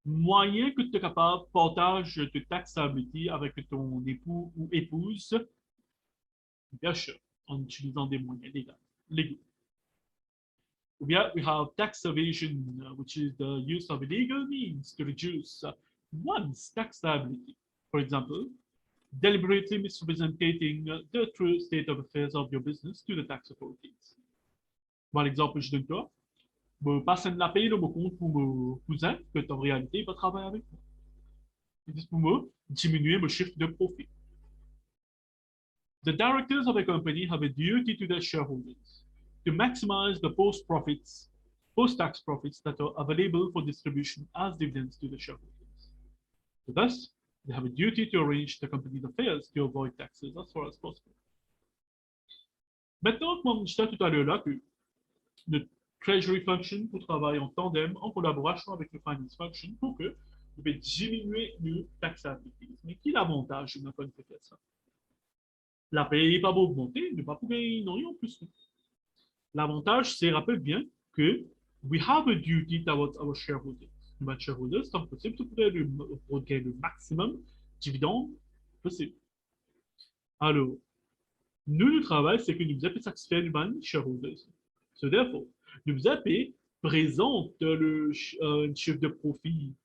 S1: moyen que tu es capable de partage de taxability avec ton époux ou épouse, bien sûr, en utilisant des moyens légaux. Ou bien, we have tax evasion, which is the use of illegal means to reduce one's taxability. For example, deliberately misrepresenting the true state of affairs of your business to the tax authorities. Par exemple, je donne toi, je passe la paye de mon compte pour mon cousin, que en réalité, il va travailler avec moi. C'est pour moi diminuer mon chiffre de profit. The directors of a company have a duty to their shareholders to maximize the post-tax profits that are available for distribution as dividends to the shareholders. So thus, they have a duty to arrange the company's affairs to avoid taxes as far as possible. Maintenant, comme je disais tout à l'heure là, que le Treasury Function pour travailler en tandem, en collaboration avec le Finance Function pour que vous pouvez diminuer le taxabilité. Mais quel avantage de faire ça? La paye n'est pas augmenter, ne pas pouvoir non en plus. L'avantage, c'est, rappelle bien, que we have a duty towards our shareholders. Nos shareholders, tant que possible, tu pourrais regagner le maximum de dividendes possible. Alors, nous, le travail, c'est que nous vous appelons satisfaire les shareholders. So therefore, nous vous appelons présente le chiffre de profit,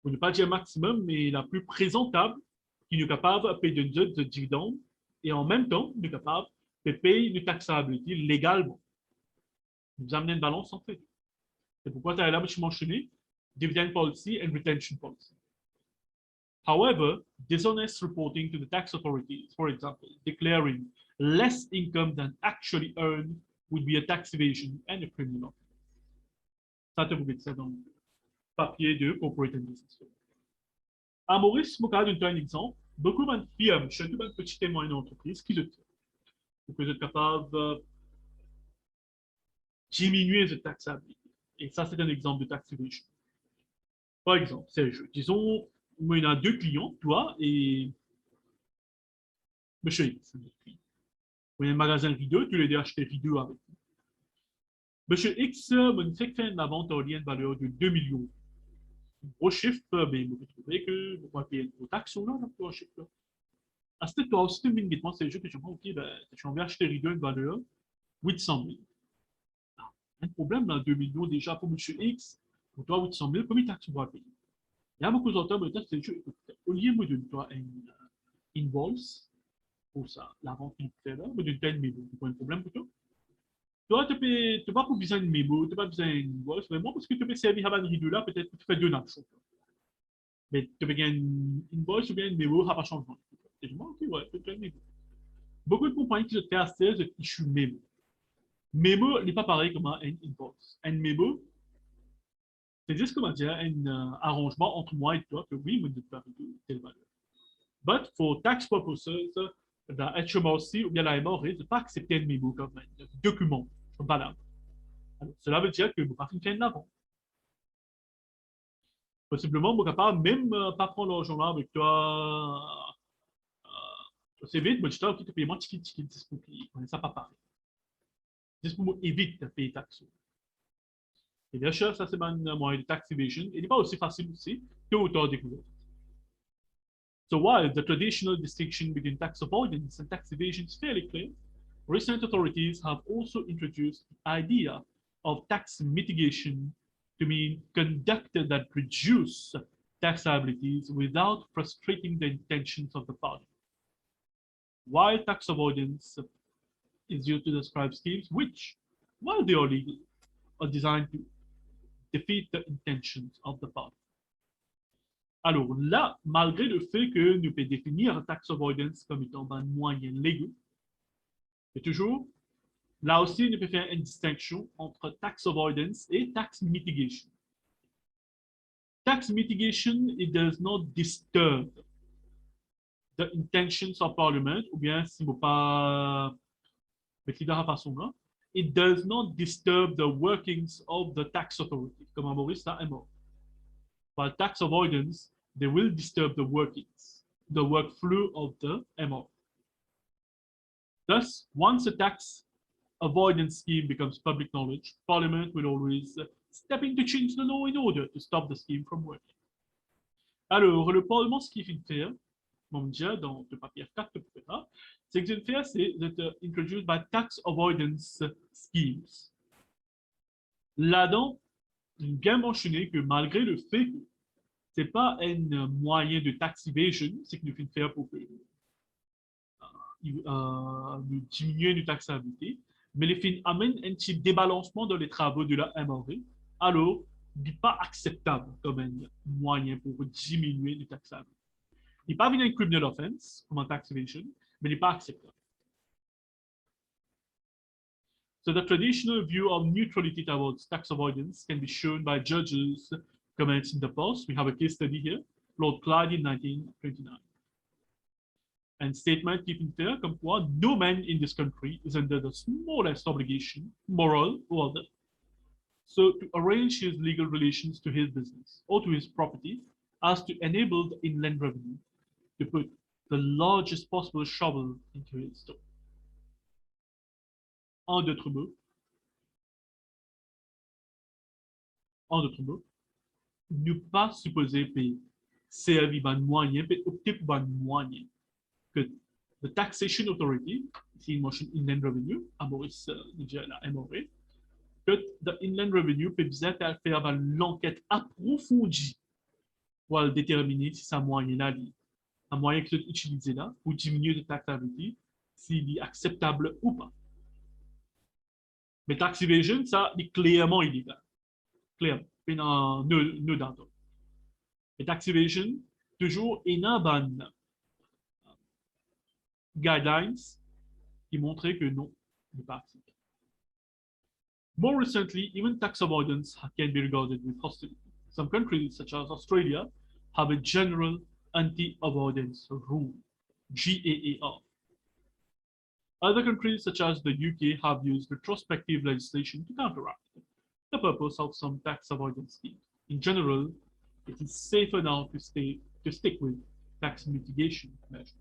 S1: pour ne pas dire maximum, mais la plus présentable, qui est capable de payer de dividendes et en même temps, nous est capable de payer une taxabilité légalement. Nous amener une balance entre les deux. C'est pourquoi tu as là, je mentionné dividend policy and retention policy. However, dishonest reporting to the tax authorities, for example, declaring less income than actually earned, would be a tax evasion and a criminal offense. Ça, tu vous ça dans le papier de Corporate and Business Law. À Maurice, je vais donner un exemple. Beaucoup de firmes, je suis une petite et moyenne entreprise qui le fait. Pour que vous êtes capable de diminuer cette taxabilité. Et ça, c'est un exemple de tax evasion. Par exemple, c'est le jeu. Disons, il y a deux clients, toi et Monsieur X. Il y a un magasin vidéo, tu l'as acheté vidéo avec lui. Monsieur X me fait faire une vente en lien de valeur de 2 millions. Gros chiffre, mais vous trouvez que vous pouvez payer une gros taxe là, dans ce chiffre-là. À cette fois, si tu me dis, c'est le jeu que je dis, OK, ben, je vais acheter vidéo une valeur 800 000. Un problème dans 2 millions déjà pour Monsieur X, pour toi 800 000, combien de taxes tu vas payer? Il y a beaucoup d'auteurs, mais c'est le jeu. Au lieu de donner toi une invoice pour ça, la vente qu'il fait là, mais d'une telle mémo, c'est pas un problème pour toi? Toi, tu n'as pas besoin de mémo, tu n'as pas besoin d'une invoice, mais moi, parce que tu peux servir à la vidéo là, peut-être que tu fais deux nations. Mais tu peux gagner une invoice ou bien une mémo, ça n'a pas changé. Et je dis, OK, ouais, tu peux une mémo. Beaucoup de compagnies qui se font assez de issue mémo. Mémo n'est pas pareil comme un invoice. Un mémo, c'est juste, comment dire, un arrangement entre moi et toi que oui, vous devez faire telle valeur. But for tax purposes, la HMRC ou bien la MRC ne pas accepter un mémo comme un document valable. Alors, cela veut dire que vous ne pouvez pas faire l'avant. Possiblement, vous ne pouvez pas même pas prendre l'argent là avec toi. C'est vite, mais tu dois payer moins de tickets pour payer. On ne ça pas pareil. Juste pour éviter de payer taxes. Et bien sûr, ça c'est un moyen de tax evasion. Il n'est pas aussi facile aussi que autant découvert. So while the traditional distinction between tax avoidance and tax evasion is fairly clear, recent authorities have also introduced the idea of tax mitigation to mean conduct that reduce tax liabilities without frustrating the intentions of the party. While tax avoidance is used to describe schemes which, while they are legal, are designed to defeat the intentions of the party. Alors là, malgré le fait que nous pouvons définir tax avoidance comme étant un moyen légal, mais toujours, là aussi, nous pouvons faire une distinction entre tax avoidance et tax mitigation. Tax mitigation, it does not disturb the intentions of parliament, ou bien si vous pas mettre de la façon là, it does not disturb the workings of the tax authority, comme Maurice ça est mort. While tax avoidance, they will disturb the workings, the workflow of the MO. Thus, once a tax avoidance scheme becomes public knowledge, Parliament will always step in to change the law in order to stop the scheme from working. Alors, le Parlement, ce qu'il vient de faire, mon Dieu, dans le papier 4, c'est que vient de faire, c'est introduced by tax avoidance schemes. Là-dedans, bien mentionné que malgré le fait que ce n'est pas un moyen de tax evasion, c'est que nous faisons faire pour que nous diminuer notre taxabilité, mais les fins amènent un petit débalancement dans les travaux de la MRE, alors il n'est pas acceptable comme un moyen pour diminuer notre taxabilité. Il n'est pas venu un criminal offense, comme un tax evasion, mais il n'est pas acceptable. So the traditional view of neutrality towards tax avoidance can be shown by judges' comments in the past. We have a case study here, Lord Clyde in 1929. And statement keeping fair comme quoi no man in this country is under the smallest obligation, moral or other, so to arrange his legal relations to his business or to his property as to enable the inland revenue to put the largest possible shovel into his store. En d'autres mots, ne pas supposer payer servir un moyen, mais opter pour un moyen que the taxation authority, ici il mentionne inland revenue, à Maurice déjà la MRE, que the inland revenue peut bien faire l'enquête approfondie pour déterminer si c'est un moyen là, un moyen que c'est utilisé là pour diminuer la taxabilité, s'il est acceptable ou pas. Mais tax evasion, ça est clairement illégal. Clairement. No doubt. Mais tax evasion, toujours, il y a une guidelines qui montraient que non, il n'est pas acceptable. More recently, even tax avoidance can be regarded with hostility. Some countries, such as Australia, have a general anti-avoidance rule, GAAR. Other countries, such as the UK, have used retrospective legislation to counteract the purpose of some tax avoidance schemes. In general, it is safer now to stick with tax mitigation measures.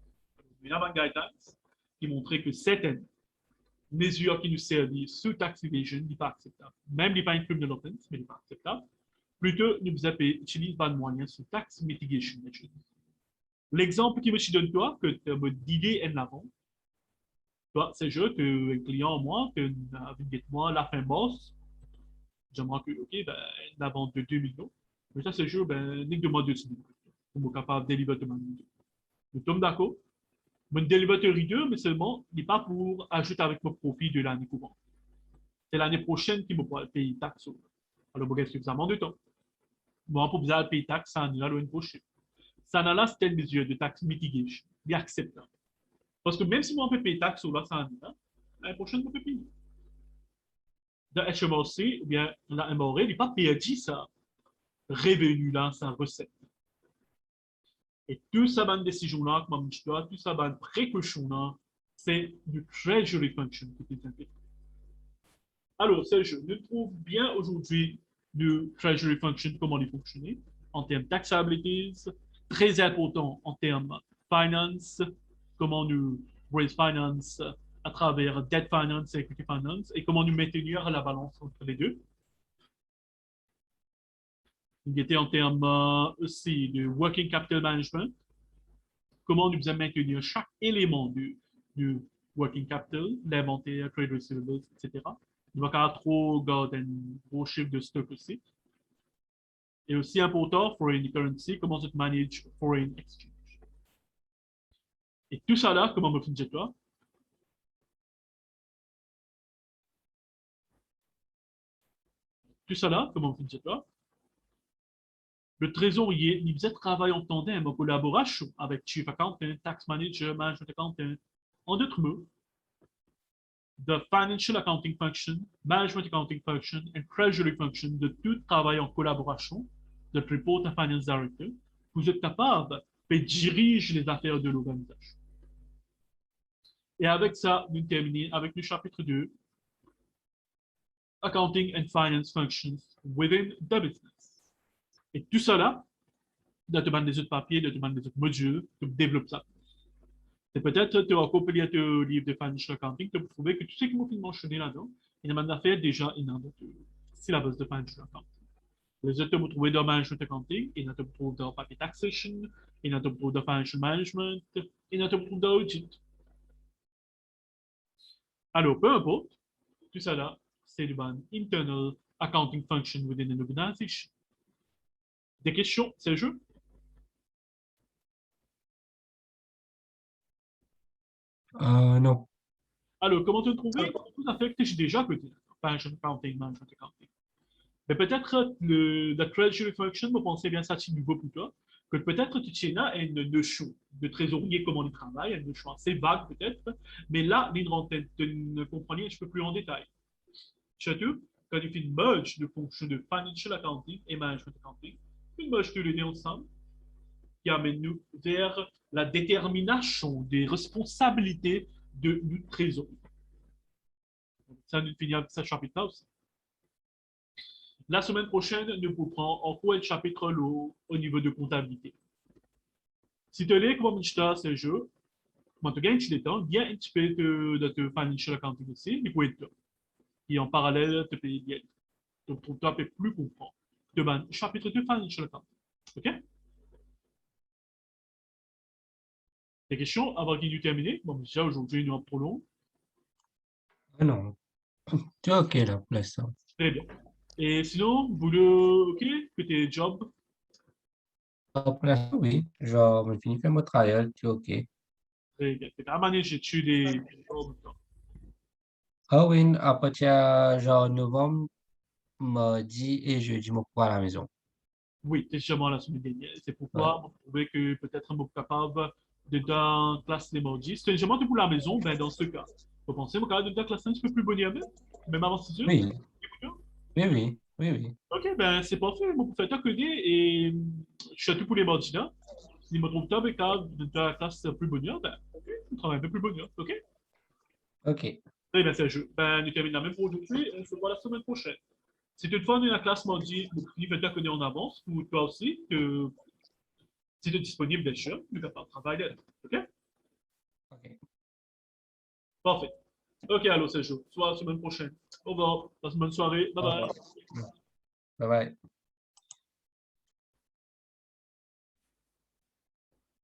S1: Il y a des guidelines qui montraient que certaines mesures qui nous servent sous tax evasion n'est pas acceptable. Même n'est pas une criminal offense, mais n'est pas acceptable. Plutôt, nous utilisons pas de moyens sous tax mitigation measures. L'exemple qui me donne toi, que tu as d'idée en avant, c'est juste que un client, moi, que moi, la fin boss, j'aimerais que, OK, ben, la vente de 2 millions. Mais ça, c'est juste, ben, nique de moi 2 millions. Pour être capable de délivrer de nous sommes d'accord. Mon délibérateur 2, mais seulement, il n'est pas pour ajouter avec mon profit de l'année courante. C'est l'année prochaine qu'il me pourra payer taxe. Alors, vous avez suffisamment de temps. Moi, pour vous payer taxe, ça en l'année prochaine. Ça en là, c'est une mesure de taxe mitigation. Il est acceptable. Parce que même si moi, on peut payer taxe sur là, ça en l'année prochaine, on peut payer. Le HMRC, ou bien la MRE, il n'est pas perdu ça revenu là, sa recette. Et tout ça, dans décision-là, comme je dois, tout ça, dans précaution-là, c'est du treasury function qui est impliqué. Alors, Serge, nous trouvons bien aujourd'hui le treasury function, comment il fonctionne, en termes taxabilities, très important en termes finance, comment nous raise finance à travers debt finance et equity finance, et comment nous maintenir la balance entre les deux. Il était en termes aussi de working capital management, comment nous allons maintenir chaque élément du working capital, l'inventaire, trade receivables, etc. Il va avoir trop garder un gros chiffre de stock aussi. Et aussi important, foreign currency, comment tu manages foreign exchange. Et tout ça là, comment me fait toi? Tout ça là, comment me fait toi? Le trésorier, il faisait travail en tandem, en collaboration avec Chief Accountant, Tax Manager, Management Accountant. En d'autres mots, the Financial Accounting Function, Management Accounting Function et Treasury Function, de tout travail en collaboration, de report à Finance Director, vous êtes capable de diriger les affaires de l'organisation. Et avec ça, nous terminons avec le chapitre 2, Accounting and Finance Functions within the business. Et tout cela, de te demander des autres papiers, de te demander des autres modules, tu développes ça. Et peut-être tu vas copier ton livre de Financial Accounting, tu vas trouver que tout ce qui m'a mentionné là-dedans, il y a maintenant fait déjà une syllabus de Financial Accounting. Les autres, vous trouvez dans Management Accounting, il y en a vous trouvez dans Papier Taxation, il y en a vous trouvez dans Financial Management, il y en a vous trouvez dans Audit. Alors, peu importe, tout ça là, c'est du internal accounting function within an organization. Des questions, c'est le jeu?
S2: Non.
S1: Alors, comment te trouver? Tout à fait que j'ai déjà côté Financial Accounting, Management Accounting. Mais peut-être la treasury function, vous pensez bien ça, c'est nouveau pour toi, que peut-être tu tiens là une notion de trésorier, comment il travaille, une notion assez vague peut-être, mais là, ne comprenez un petit peu plus en détail. Surtout, quand tu fais une merge de fonctions de financial accounting et management accounting, une merge tous les deux ensemble, qui amène nous vers la détermination des responsabilités de notre trésorier. Ça nous finit avec ce chapitre-là aussi. La semaine prochaine, nous reprendrons en quoi le chapitre au niveau de comptabilité. Si tu as comme je ce jeu, moi, tu gagnes du temps, bien un petit peu de financial accounting aussi, mais pour être là. Et en parallèle, tu peux bien. Donc, pour toi, tu peux plus comprendre. Demande chapitre 2 financial accounting. OK? Des questions avant qu'il nous termine? Bon, déjà, aujourd'hui, nous en prolonge.
S2: Non. Tu es OK là pour l'instant.
S1: Très bien. Et sinon, boulot, OK? Que tes jobs?
S2: Pour l'instant, oui. Genre, je finis faire mon trial, tu es OK.
S1: Très bien. À manager, tu des jobs.
S2: Ah oui, à partir genre novembre, mardi et jeudi, je pour à la maison.
S1: Oui, c'est sûrement la semaine dernière. C'est
S2: Ouais.
S1: pourquoi vous trouvez que peut-être un mot capable de dans classe les mardis. C'est sûrement pour la maison, ben dans ce cas. Vous pensez, mon capable de dans classe un petit peu plus bonne même avant 6 heures?
S2: Oui, oui, oui, oui, oui.
S1: Ok, ben c'est parfait. Bon, vous faites un coder et je suis à tout pour les mardis là. Si je me trompe pas avec de la classe plus bonne ben ok, on travaille un peu plus bonne ok?
S2: OK.
S1: Très bien, c'est le jeu. Ben, nous terminons la même pour aujourd'hui. On se voit la semaine prochaine. Si toutefois on est la classe mardi, vous faites un coder en avance, ou toi aussi, que si tu es disponible, bien sûr, nous faire pas travail d'aide. OK?
S2: OK.
S1: Parfait. OK, allô, c'est Joe. Soit la semaine prochaine. Au revoir. Passe une bonne soirée. Bye
S2: Au
S1: bye.
S2: revoir. Bye bye.